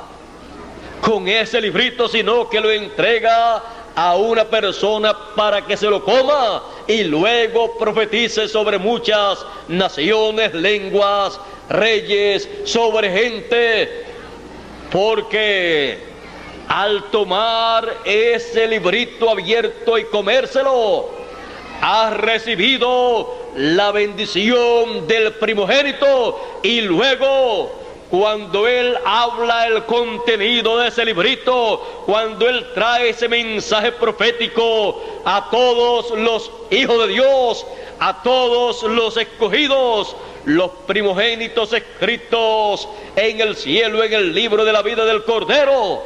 con ese librito, sino que lo entrega a una persona para que se lo coma y luego profetice sobre muchas naciones, lenguas, reyes, sobre gente, porque al tomar ese librito abierto y comérselo, ha recibido la bendición del primogénito. Y luego, cuando él habla el contenido de ese librito, cuando él trae ese mensaje profético a todos los hijos de Dios, a todos los escogidos, los primogénitos escritos en el cielo, en el libro de la vida del Cordero,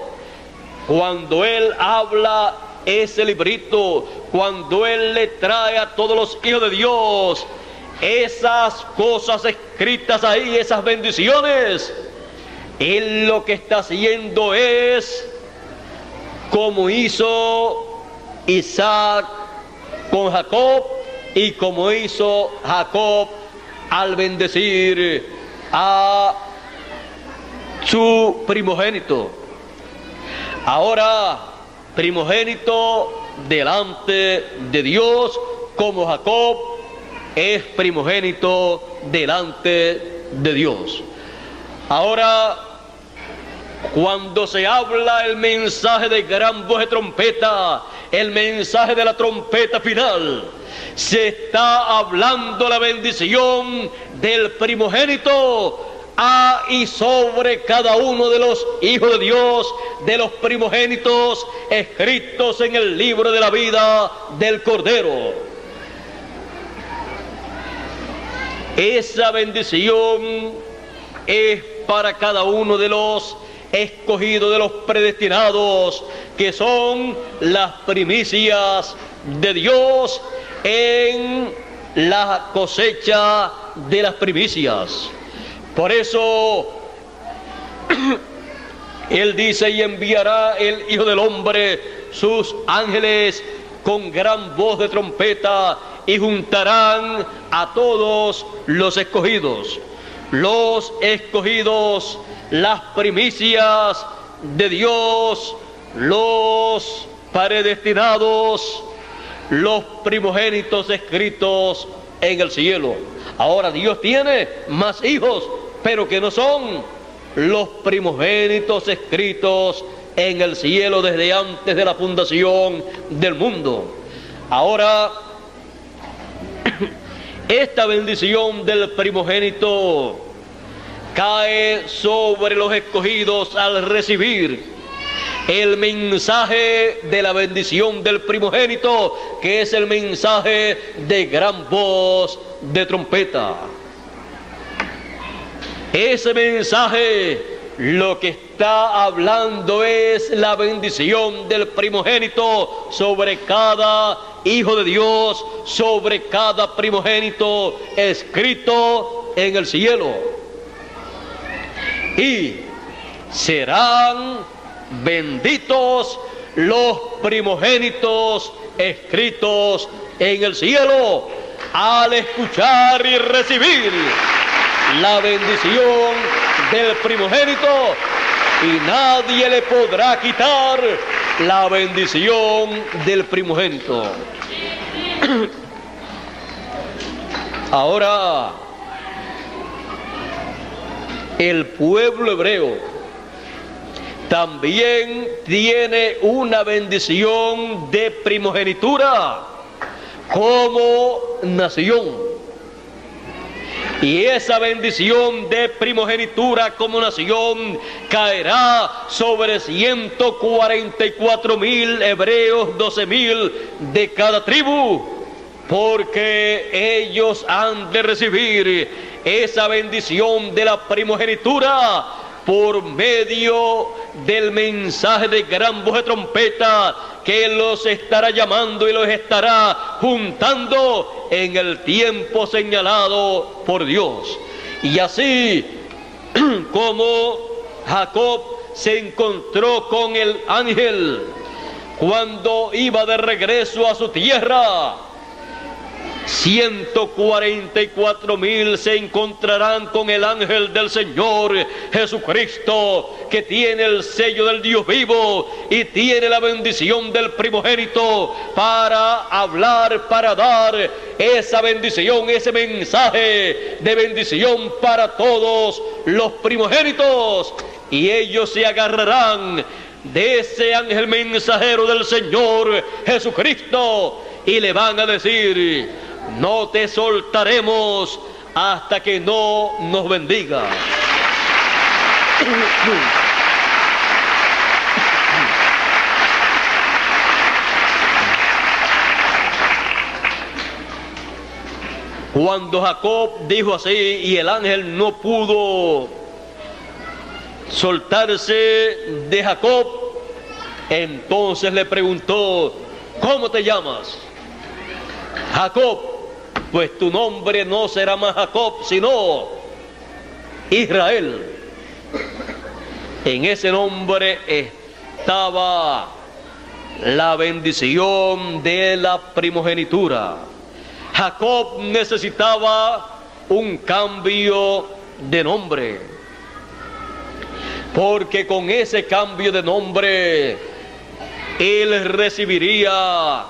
cuando él habla ese librito, cuando él le trae a todos los hijos de Dios esas cosas escritas ahí, esas bendiciones, él lo que está haciendo es como hizo Isaac con Jacob y como hizo Jacob al bendecir a su primogénito. Ahora, primogénito delante de Dios, como Jacob es primogénito delante de Dios. Ahora, cuando se habla el mensaje de gran voz de trompeta, el mensaje de la trompeta final, se está hablando la bendición del primogénito a y sobre cada uno de los hijos de Dios, de los primogénitos escritos en el libro de la vida del Cordero. Esa bendición es para cada uno de los escogidos, de los predestinados, que son las primicias de Dios en la cosecha de las primicias. Por eso él dice: y enviará el Hijo del Hombre sus ángeles con gran voz de trompeta, y juntarán a todos los escogidos, las primicias de Dios, los predestinados, los primogénitos escritos en el cielo. Ahora, Dios tiene más hijos, pero que no son los primogénitos escritos en el cielo desde antes de la fundación del mundo. Ahora, esta bendición del primogénito cae sobre los escogidos al recibir el mensaje de la bendición del primogénito, que es el mensaje de gran voz de trompeta. Ese mensaje lo que está hablando es la bendición del primogénito sobre cada hijo de Dios, sobre cada primogénito escrito en el cielo. Y serán benditos los primogénitos escritos en el cielo al escuchar y recibir la bendición del primogénito, y nadie le podrá quitar la bendición del primogénito. Ahora, el pueblo hebreo también tiene una bendición de primogenitura como nación. Y esa bendición de primogenitura como nación caerá sobre 144,000 hebreos, 12,000 de cada tribu, porque ellos han de recibir esa bendición de la primogenitura por medio del mensaje de gran voz de trompeta, que los estará llamando y los estará juntando en el tiempo señalado por Dios. Y así como Jacob se encontró con el ángel cuando iba de regreso a su tierra, 144,000 se encontrarán con el ángel del Señor Jesucristo, que tiene el sello del Dios vivo y tiene la bendición del primogénito, para hablar, para dar esa bendición, ese mensaje de bendición para todos los primogénitos. Y ellos se agarrarán de ese ángel mensajero del Señor Jesucristo y le van a decir: no te soltaremos hasta que no nos bendiga. Cuando Jacob dijo así y el ángel no pudo soltarse de Jacob, entonces le preguntó: ¿cómo te llamas? Jacob. Pues tu nombre no será más Jacob, sino Israel. En ese nombre estaba la bendición de la primogenitura. Jacob necesitaba un cambio de nombre, porque con ese cambio de nombre él recibiría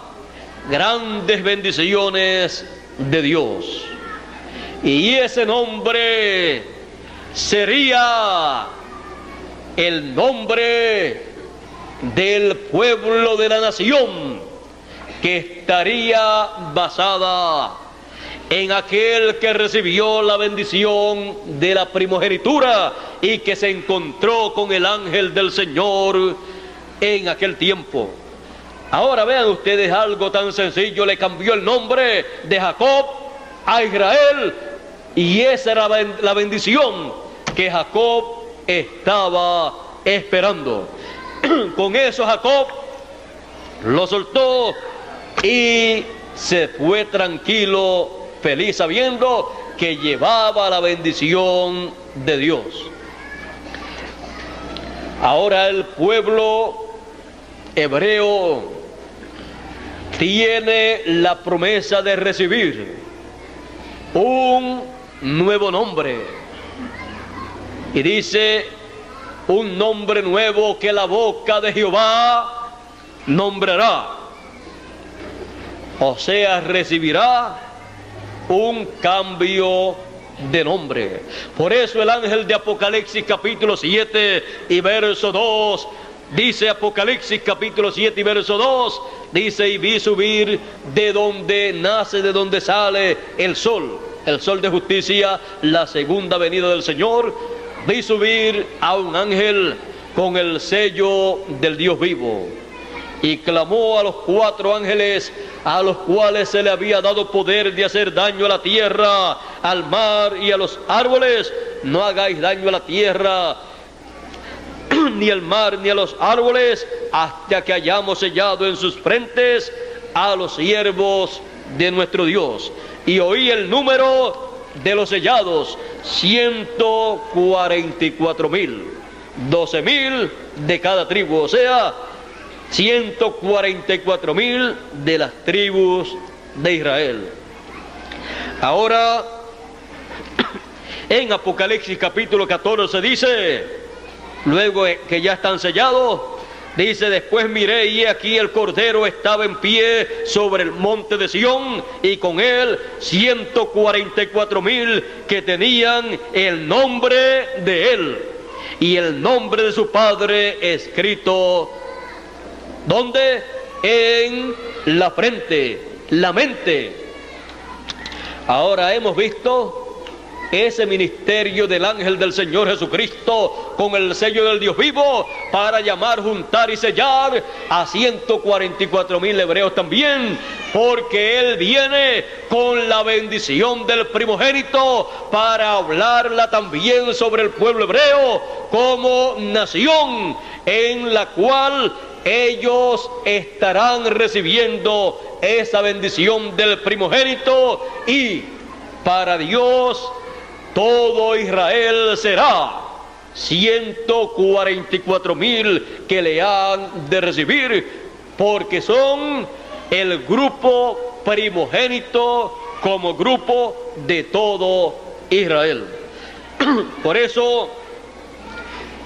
grandes bendiciones de Dios. Y ese nombre sería el nombre del pueblo de la nación, que estaría basada en aquel que recibió la bendición de la primogenitura y que se encontró con el ángel del Señor en aquel tiempo. Ahora vean ustedes algo tan sencillo: le cambió el nombre de Jacob a Israel, y esa era la bendición que Jacob estaba esperando. Con eso Jacob lo soltó y se fue tranquilo, feliz, sabiendo que llevaba la bendición de Dios. Ahora el pueblo hebreo tiene la promesa de recibir un nuevo nombre, y dice: un nombre nuevo que la boca de Jehová nombrará. O sea, recibirá un cambio de nombre. Por eso el ángel de Apocalipsis capítulo 7 y verso 2 dice, Apocalipsis capítulo 7 y verso 2, dice: y vi subir de donde nace, de donde sale el sol de justicia, la segunda venida del Señor. Vi subir a un ángel con el sello del Dios vivo, y clamó a los 4 ángeles a los cuales se le había dado poder de hacer daño a la tierra, al mar y a los árboles: no hagáis daño a la tierra, ni al mar, ni a los árboles, hasta que hayamos sellado en sus frentes a los siervos de nuestro Dios. Y oí el número de los sellados: 144,000, 12,000 de cada tribu, o sea, 144,000 de las tribus de Israel. Ahora, en Apocalipsis capítulo 14 dice, luego que ya están sellados, dice: después miré y aquí el Cordero estaba en pie sobre el monte de Sión, y con él 144,000 que tenían el nombre de él y el nombre de su Padre escrito. ¿Dónde? En la frente, la mente. Ahora hemos visto ese ministerio del ángel del Señor Jesucristo con el sello del Dios vivo para llamar, juntar y sellar a 144,000 hebreos también, porque Él viene con la bendición del primogénito para hablarla también sobre el pueblo hebreo como nación, en la cual ellos estarán recibiendo esa bendición del primogénito, y para Dios todo Israel será 144,000 que le han de recibir, porque son el grupo primogénito como grupo de todo Israel. Por eso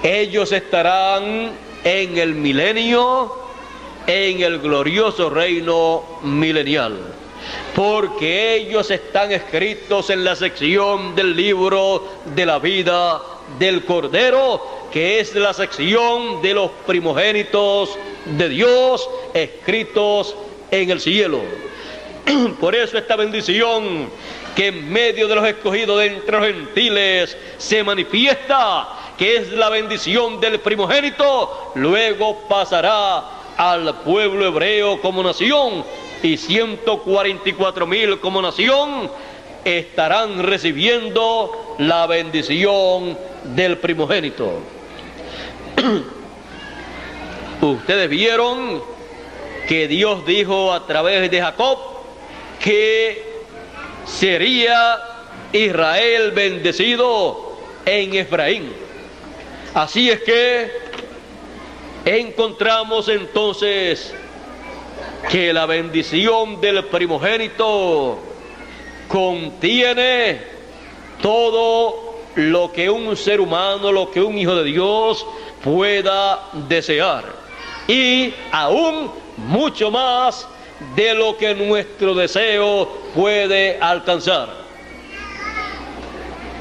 ellos estarán en el milenio, en el glorioso reino milenial, porque ellos están escritos en la sección del libro de la vida del Cordero, que es la sección de los primogénitos de Dios escritos en el cielo. Por eso esta bendición que en medio de los escogidos de entre los gentiles se manifiesta, que es la bendición del primogénito, luego pasará al pueblo hebreo como nación, y 144,000 como nación estarán recibiendo la bendición del primogénito. Ustedes vieron que Dios dijo a través de Jacob que sería Israel bendecido en Efraín. Así es que encontramos entonces que la bendición del primogénito contiene todo lo que un ser humano, lo que un hijo de Dios pueda desear, y aún mucho más de lo que nuestro deseo puede alcanzar.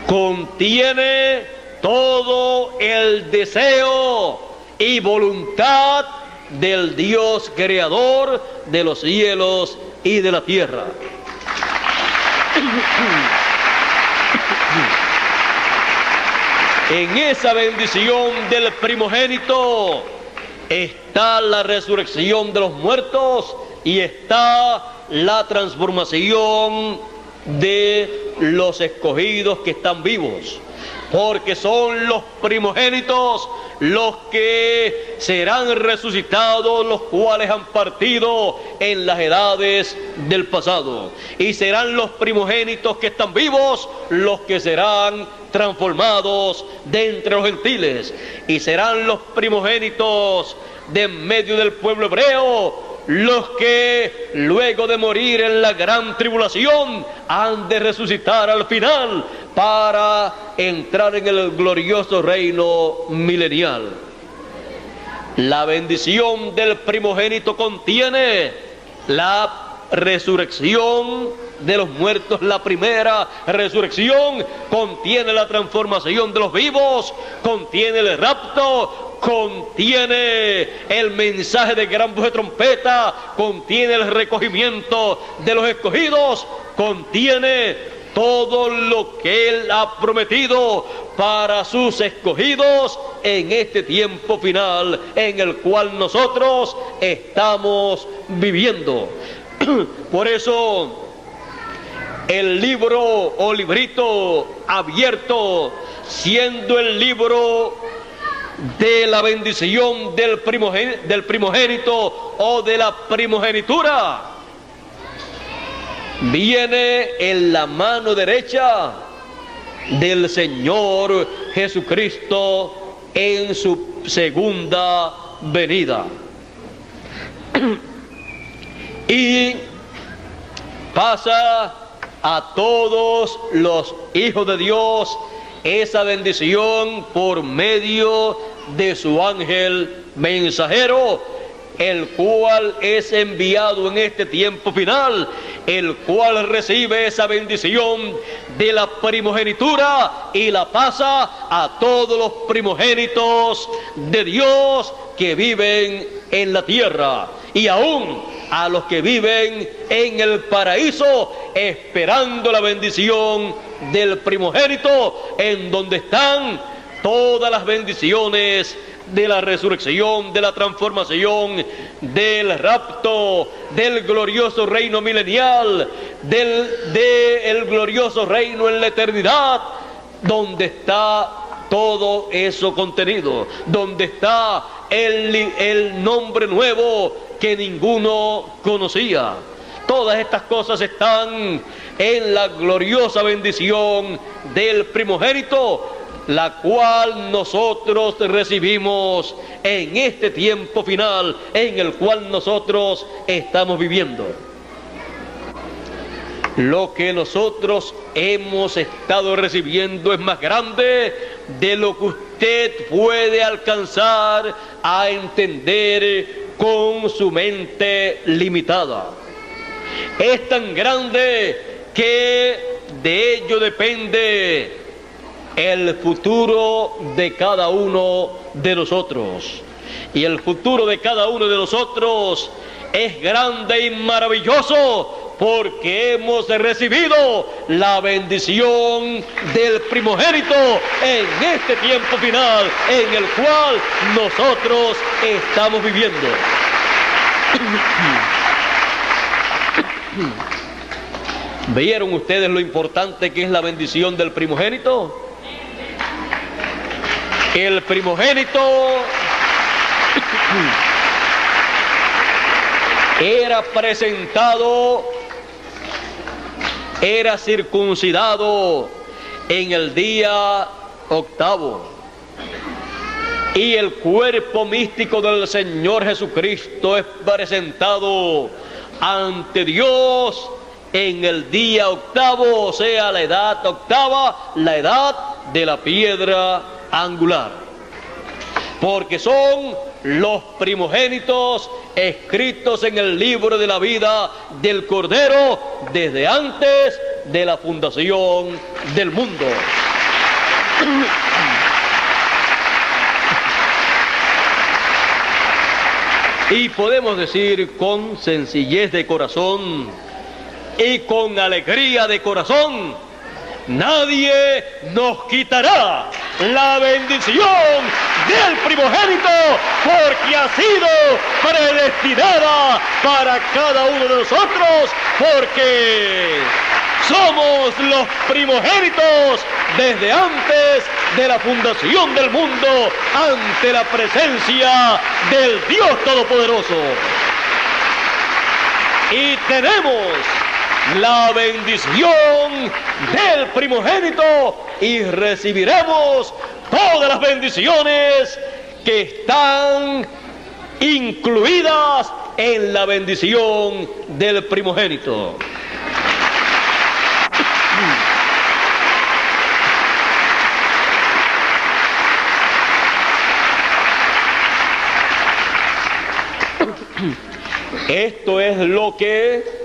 Contiene todo el deseo y voluntad del Dios creador de los cielos y de la tierra. En esa bendición del primogénito está la resurrección de los muertos y está la transformación de los escogidos que están vivos, porque son los primogénitos los que serán resucitados, los cuales han partido en las edades del pasado, y serán los primogénitos que están vivos los que serán transformados de entre los gentiles, y serán los primogénitos de en medio del pueblo hebreo los que luego de morir en la gran tribulación han de resucitar al final para entrar en el glorioso reino milenial. La bendición del primogénito contiene la resurrección de los muertos, la primera resurrección, contiene la transformación de los vivos, contiene el rapto, contiene el mensaje de gran voz de trompeta, contiene el recogimiento de los escogidos, contiene todo lo que Él ha prometido para sus escogidos en este tiempo final en el cual nosotros estamos viviendo. Por eso el libro o librito abierto, siendo el libro de la bendición del primogénito o de la primogenitura, viene en la mano derecha del Señor Jesucristo en su segunda venida. Y pasa a todos los hijos de Dios esa bendición por medio de su ángel mensajero, el cual es enviado en este tiempo final, el cual recibe esa bendición de la primogenitura y la pasa a todos los primogénitos de Dios que viven en la tierra, y aún a los que viven en el paraíso, esperando la bendición del primogénito, en donde están todas las bendiciones de la resurrección, de la transformación, del rapto, del glorioso reino milenial, del glorioso reino en la eternidad, donde está todo eso contenido, donde está el nombre nuevo que ninguno conocía. Todas estas cosas están en la gloriosa bendición del primogénito, la cual nosotros recibimos en este tiempo final en el cual nosotros estamos viviendo. Lo que nosotros hemos estado recibiendo es más grande de lo que usted puede alcanzar a entender con su mente limitada. Es tan grande que de ello depende el futuro de cada uno de nosotros. Y el futuro de cada uno de nosotros es grande y maravilloso, porque hemos recibido la bendición del primogénito en este tiempo final en el cual nosotros estamos viviendo. ¿Vieron ustedes lo importante que es la bendición del primogénito? El primogénito era presentado, era circuncidado en el día octavo, y el cuerpo místico del Señor Jesucristo es presentado ante Dios en el día octavo, o sea, la edad octava, la edad de la piedra angular, porque son los primogénitos escritos en el libro de la vida del Cordero desde antes de la fundación del mundo. Y podemos decir con sencillez de corazón y con alegría de corazón: nadie nos quitará la bendición del primogénito, porque ha sido predestinada para cada uno de nosotros, porque somos los primogénitos desde antes de la fundación del mundo, ante la presencia del Dios Todopoderoso. Y tenemos la bendición del primogénito y recibiremos todas las bendiciones que están incluidas en la bendición del primogénito. Esto es lo que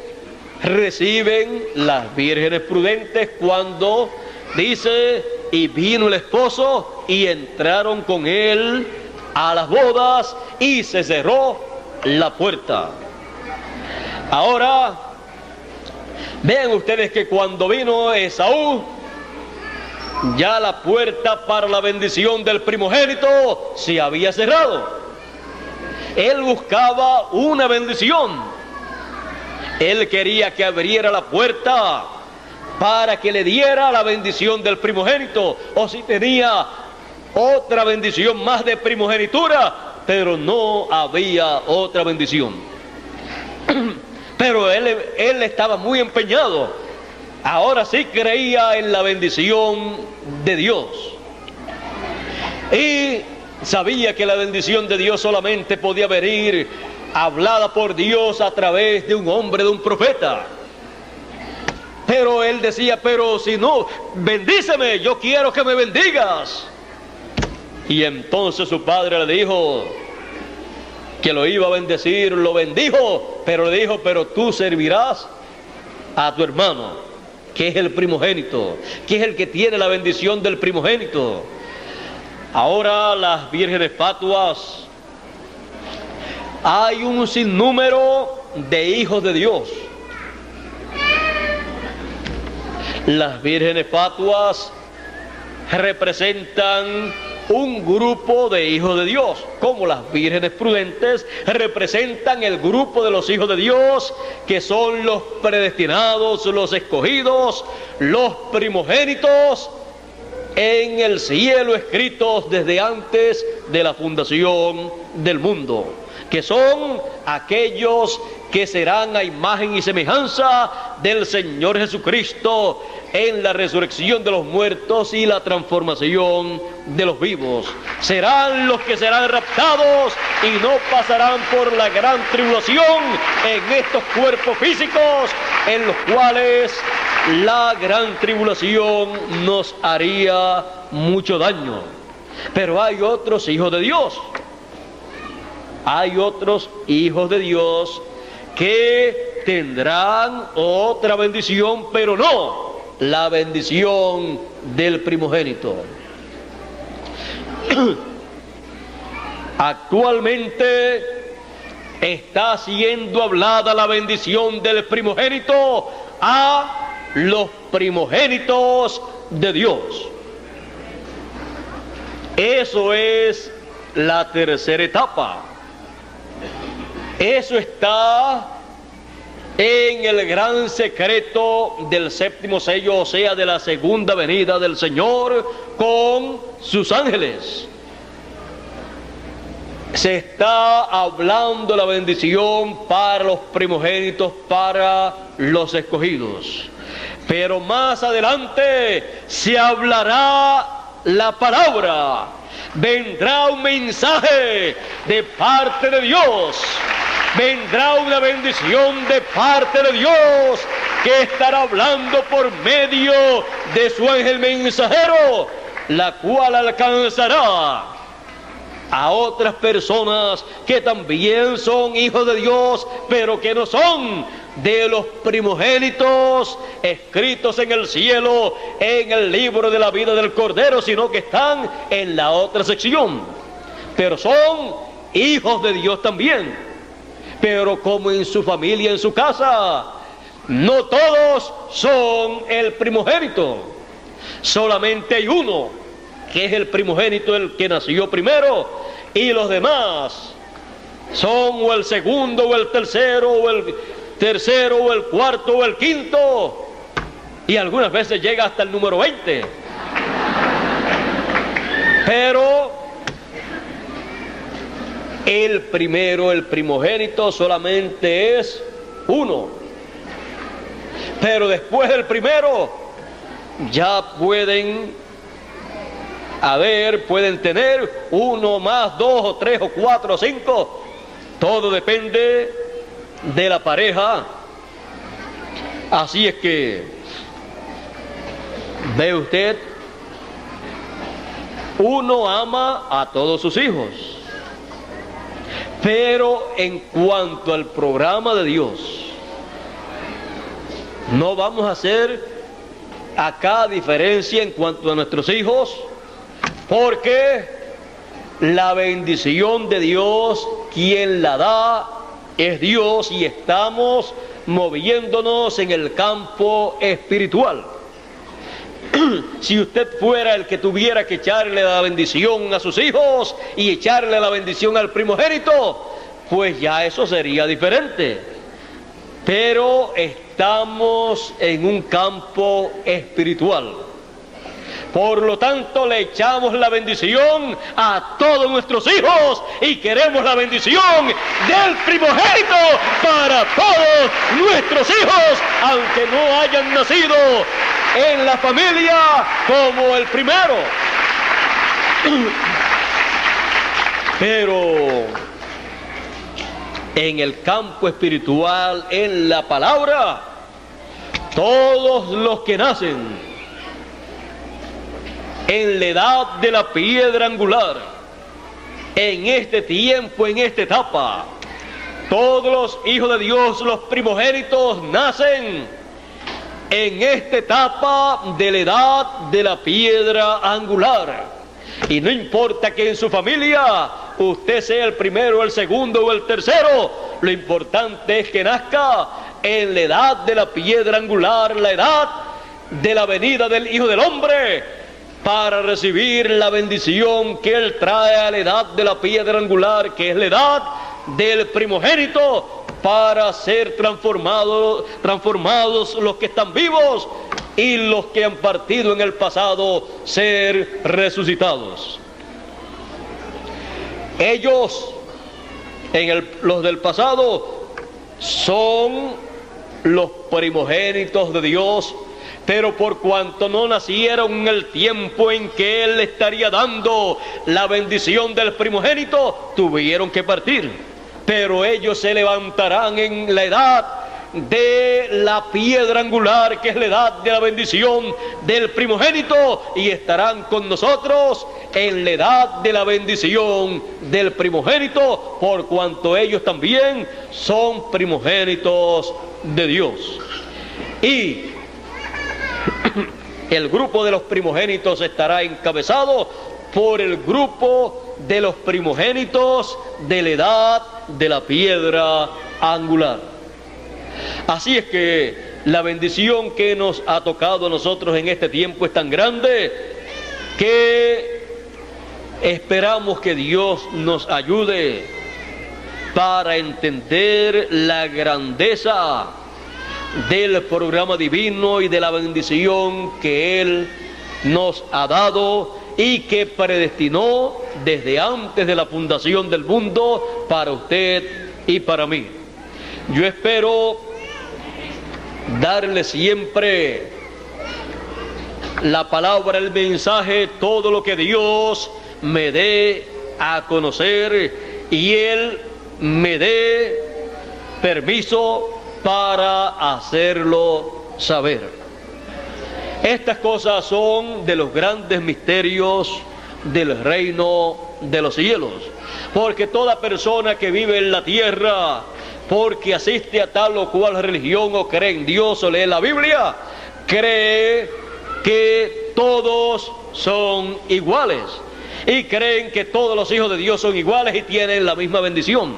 reciben las vírgenes prudentes cuando dice: y vino el esposo y entraron con él a las bodas y se cerró la puerta. Ahora vean ustedes que cuando vino Esaú, ya la puerta para la bendición del primogénito se había cerrado. Él buscaba una bendición. Él quería que abriera la puerta para que le diera la bendición del primogénito, o si tenía otra bendición más de primogenitura, pero no había otra bendición. Pero él estaba muy empeñado. Ahora sí creía en la bendición de Dios. Y sabía que la bendición de Dios solamente podía venir hablada por Dios a través de un hombre, de un profeta. Pero él decía: pero si no, bendíceme, yo quiero que me bendigas. Y entonces su padre le dijo que lo iba a bendecir, lo bendijo, pero le dijo: pero tú servirás a tu hermano, que es el primogénito, que es el que tiene la bendición del primogénito. Ahora las vírgenes fatuas, hay un sinnúmero de hijos de Dios. Las vírgenes fatuas representan un grupo de hijos de Dios, como las vírgenes prudentes representan el grupo de los hijos de Dios, que son los predestinados, los escogidos, los primogénitos en el cielo, escritos desde antes de la fundación del mundo, que son aquellos que serán a imagen y semejanza del Señor Jesucristo en la resurrección de los muertos y la transformación de los vivos. Serán los que serán raptados y no pasarán por la gran tribulación en estos cuerpos físicos, en los cuales la gran tribulación nos haría mucho daño. Pero hay otros hijos de Dios. Hay otros hijos de Dios que tendrán otra bendición, pero no la bendición del primogénito. Actualmente está siendo hablada la bendición del primogénito a los primogénitos de Dios. Eso es la tercera etapa. Eso está en el gran secreto del séptimo sello, o sea, de la segunda venida del Señor con sus ángeles. Se está hablando la bendición para los primogénitos, para los escogidos. Pero más adelante se hablará la palabra. Vendrá un mensaje de parte de Dios. Vendrá una bendición de parte de Dios que estará hablando por medio de su ángel mensajero, la cual alcanzará a otras personas que también son hijos de Dios, pero que no son de los primogénitos escritos en el cielo, en el libro de la vida del Cordero, sino que están en la otra sección. Pero son hijos de Dios también. Pero como en su familia, en su casa, no todos son el primogénito. Solamente hay uno, que es el primogénito, el que nació primero, y los demás son o el segundo, o el tercero, o el tercero, o el cuarto, o el quinto, y algunas veces llega hasta el número 20. Pero el primero, el primogénito, solamente es uno. Pero después del primero, ya pueden tener uno más, dos o tres o cuatro o cinco. Todo depende de la pareja. Así es que, ve usted, uno ama a todos sus hijos. Pero en cuanto al programa de Dios, no vamos a hacer acá diferencia en cuanto a nuestros hijos, porque la bendición de Dios, quien la da, es Dios, y estamos moviéndonos en el campo espiritual. Si usted fuera el que tuviera que echarle la bendición a sus hijos y echarle la bendición al primogénito, pues ya eso sería diferente. Pero estamos en un campo espiritual. Por lo tanto, le echamos la bendición a todos nuestros hijos y queremos la bendición del primogénito para todos nuestros hijos, aunque no hayan nacido en la familia como el primero. Pero en el campo espiritual, en la palabra, todos los que nacen en la edad de la piedra angular, en este tiempo, en esta etapa, todos los hijos de Dios, los primogénitos, nacen en esta etapa de la edad de la piedra angular. Y no importa que en su familia usted sea el primero, el segundo o el tercero, lo importante es que nazca en la edad de la piedra angular, la edad de la venida del Hijo del Hombre, para recibir la bendición que Él trae a la edad de la piedra angular, que es la edad del primogénito, para ser transformados los que están vivos y los que han partido en el pasado, ser resucitados. Ellos, los del pasado, son los primogénitos de Dios, pero por cuanto no nacieron en el tiempo en que Él estaría dando la bendición del primogénito, tuvieron que partir. Pero ellos se levantarán en la edad de la piedra angular, que es la edad de la bendición del primogénito, y estarán con nosotros en la edad de la bendición del primogénito, por cuanto ellos también son primogénitos de Dios. Y el grupo de los primogénitos estará encabezado por el grupo de los primogénitos de la edad de la piedra angular. Así es que la bendición que nos ha tocado a nosotros en este tiempo es tan grande que esperamos que Dios nos ayude para entender la grandeza del programa divino y de la bendición que Él nos ha dado y que predestinó desde antes de la fundación del mundo para usted y para mí. Yo espero darle siempre la palabra, el mensaje, todo lo que Dios me dé a conocer y Él me dé permiso para hacerlo saber. Estas cosas son de los grandes misterios del reino de los cielos, porque toda persona que vive en la tierra, porque asiste a tal o cual religión o cree en Dios o lee la Biblia, cree que todos son iguales y creen que todos los hijos de Dios son iguales y tienen la misma bendición.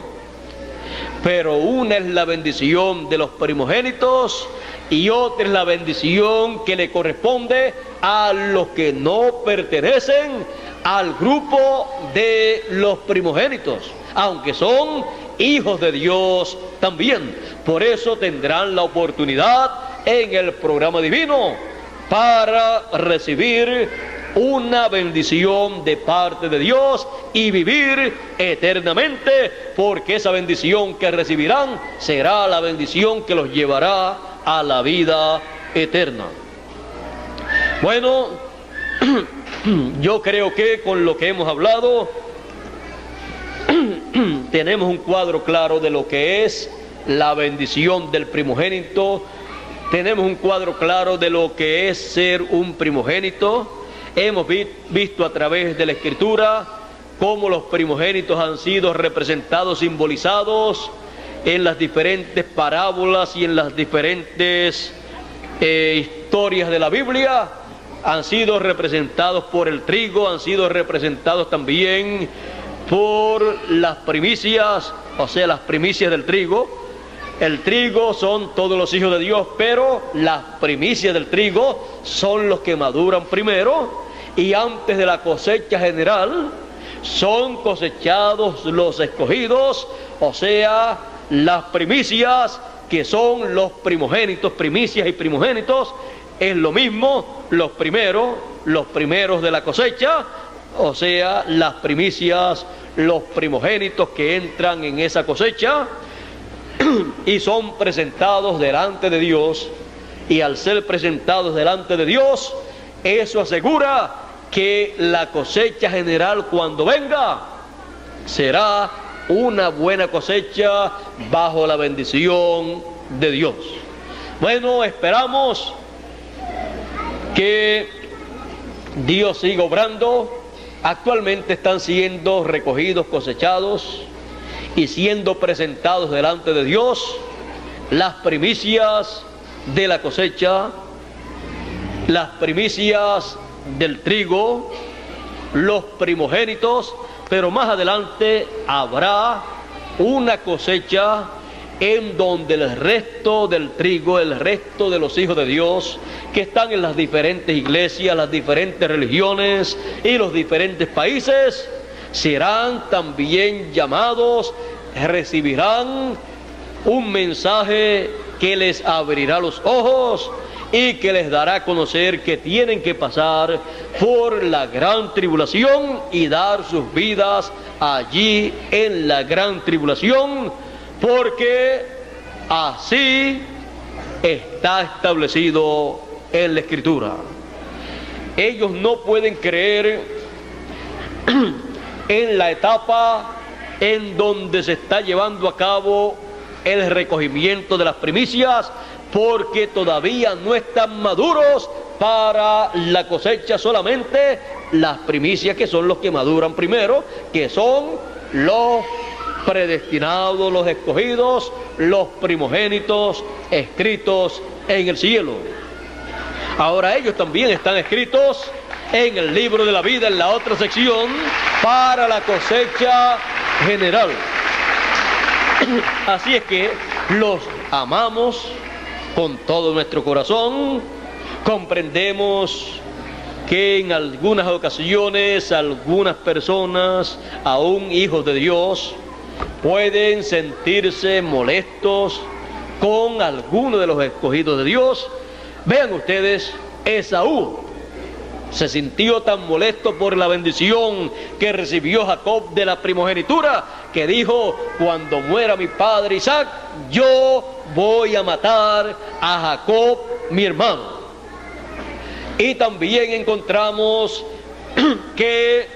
Pero una es la bendición de los primogénitos y otra es la bendición que le corresponde a los que no pertenecen al grupo de los primogénitos, aunque son hijos de Dios también. Por eso tendrán la oportunidad en el programa divino para recibir una bendición de parte de Dios y vivir eternamente, porque esa bendición que recibirán será la bendición que los llevará a la vida eterna. Bueno, yo creo que con lo que hemos hablado tenemos un cuadro claro de lo que es la bendición del primogénito. Tenemos un cuadro claro de lo que es ser un primogénito. Hemos visto a través de la Escritura cómo los primogénitos han sido representados, simbolizados en las diferentes parábolas y en las diferentes historias de la Biblia. Han sido representados por el trigo, han sido representados también por las primicias, o sea, las primicias del trigo. El trigo son todos los hijos de Dios, pero las primicias del trigo son los que maduran primero, y antes de la cosecha general son cosechados los escogidos, o sea, las primicias, que son los primogénitos. Primicias y primogénitos es lo mismo, los primeros de la cosecha, o sea, las primicias, los primogénitos que entran en esa cosecha y son presentados delante de Dios. Y al ser presentados delante de Dios, eso asegura que la cosecha general, cuando venga, será una buena cosecha bajo la bendición de Dios. Bueno, esperamos que Dios siga obrando. Actualmente están siendo recogidos, cosechados y siendo presentados delante de Dios las primicias de la cosecha, las primicias del trigo, los primogénitos, pero más adelante habrá una cosecha en donde el resto del trigo, el resto de los hijos de Dios que están en las diferentes iglesias, las diferentes religiones y los diferentes países, serán también llamados, recibirán un mensaje que les abrirá los ojos y que les dará a conocer que tienen que pasar por la gran tribulación y dar sus vidas allí en la gran tribulación, porque Así está establecido en la Escritura. Ellos no pueden creer en la etapa en donde se está llevando a cabo el recogimiento de las primicias, porque todavía no están maduros para la cosecha. Solamente las primicias, que son los que maduran primero, que son los predestinados, los escogidos, los primogénitos escritos en el cielo. Ahora ellos también están escritos en el libro de la vida, en la otra sección, para la cosecha general. Así es que los amamos con todo nuestro corazón. Comprendemos que en algunas ocasiones algunas personas, aún hijos de Dios, pueden sentirse molestos con alguno de los escogidos de Dios. Vean ustedes, Esaú se sintió tan molesto por la bendición que recibió Jacob de la primogenitura, que dijo: cuando muera mi padre Isaac, yo voy a matar a Jacob, mi hermano. Y también encontramos que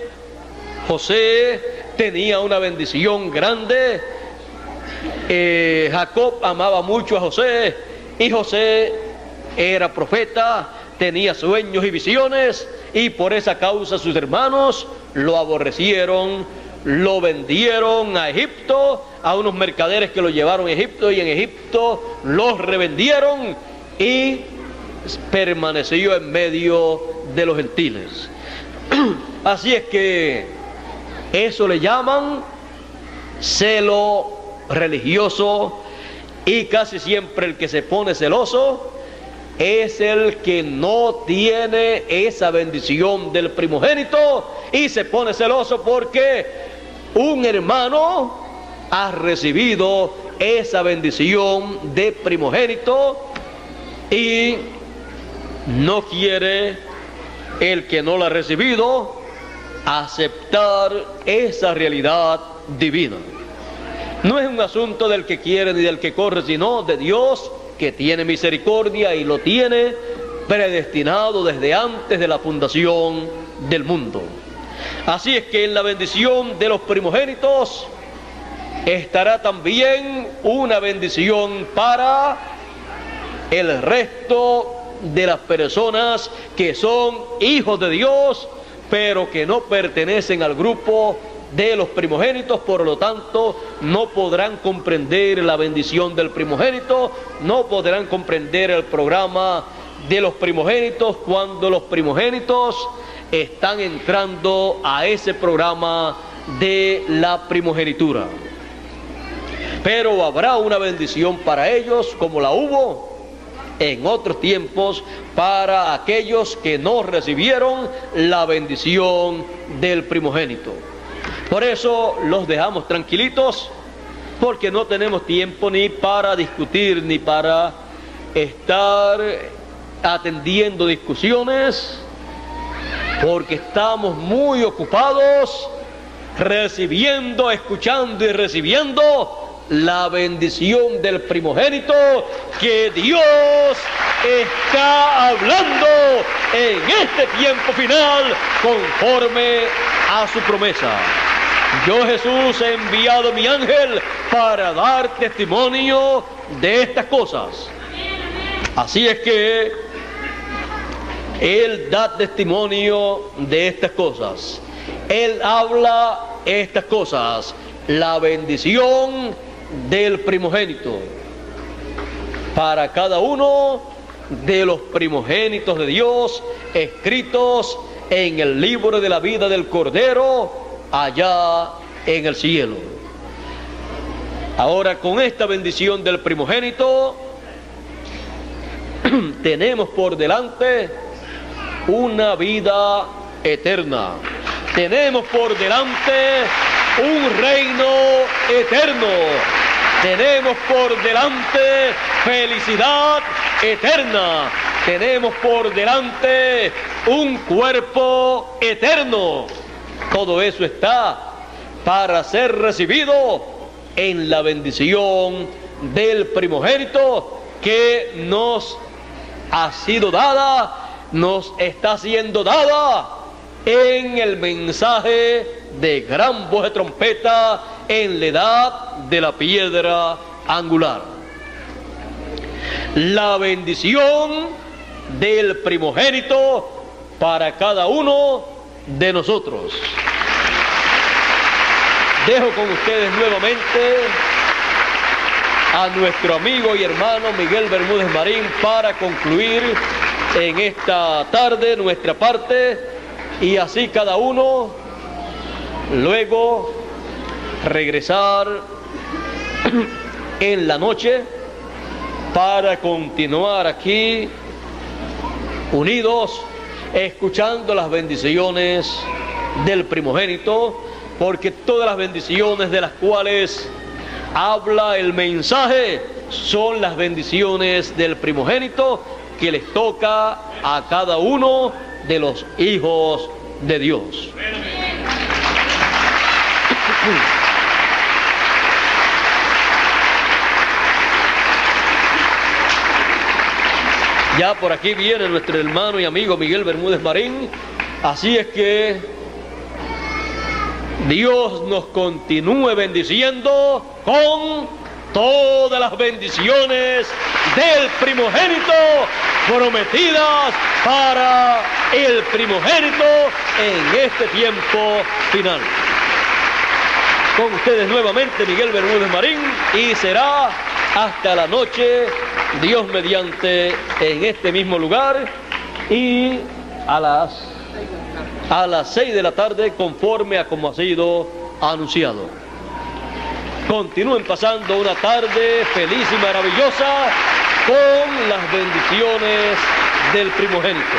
José tenía una bendición grande. Jacob amaba mucho a José, y José era profeta, tenía sueños y visiones, y por esa causa sus hermanos lo aborrecieron, lo vendieron a Egipto, a unos mercaderes que lo llevaron a Egipto, y en Egipto los revendieron, y permaneció en medio de los gentiles. Así es que eso le llaman celo religioso, y casi siempre el que se pone celoso es el que no tiene esa bendición del primogénito, y se pone celoso porque un hermano ha recibido esa bendición de primogénito y no quiere, el que no la ha recibido, aceptar esa realidad divina. No es un asunto del que quiere ni del que corre, sino de Dios, que tiene misericordia y lo tiene predestinado desde antes de la fundación del mundo. Así es que en la bendición de los primogénitos estará también una bendición para el resto de las personas que son hijos de Dios, pero que no pertenecen al grupo de los primogénitos. Por lo tanto, no podrán comprender la bendición del primogénito, no podrán comprender el programa de los primogénitos cuando los primogénitos están entrando a ese programa de la primogenitura. Pero habrá una bendición para ellos, como la hubo en otros tiempos para aquellos que no recibieron la bendición del primogénito. Por eso los dejamos tranquilitos, porque no tenemos tiempo ni para discutir, ni para estar atendiendo discusiones, porque estamos muy ocupados recibiendo, escuchando y recibiendo la bendición del primogénito que Dios está hablando en este tiempo final conforme a su promesa. Yo, Jesús, he enviado mi ángel para dar testimonio de estas cosas. Así es que Él da testimonio de estas cosas. Él habla estas cosas. La bendición del primogénito para cada uno de los primogénitos de Dios escritos en el libro de la vida del Cordero allá en el cielo. Ahora, con esta bendición del primogénito tenemos por delante una vida eterna. Tenemos por delante un reino eterno. Tenemos por delante felicidad eterna. Tenemos por delante un cuerpo eterno. Todo eso está para ser recibido en la bendición del primogénito que nos ha sido dada, nos está siendo dada en el mensaje de gran voz de trompeta en la edad de la piedra angular. La bendición del primogénito para cada uno de nosotros. Dejo con ustedes nuevamente a nuestro amigo y hermano Miguel Bermúdez Marín para concluir en esta tarde nuestra parte, y así cada uno luego regresar en la noche para continuar aquí unidos escuchando las bendiciones del primogénito, porque todas las bendiciones de las cuales habla el mensaje son las bendiciones del primogénito que les toca a cada uno de los hijos de Dios. Ya por aquí viene nuestro hermano y amigo Miguel Bermúdez Marín, así es que Dios nos continúe bendiciendo con todas las bendiciones del primogénito prometidas para el primogénito en este tiempo final. Con ustedes nuevamente Miguel Bermúdez Marín, y será hasta la noche, Dios mediante, en este mismo lugar, y a las 6 de la tarde, conforme a como ha sido anunciado. Continúen pasando una tarde feliz y maravillosa con las bendiciones del primogénito.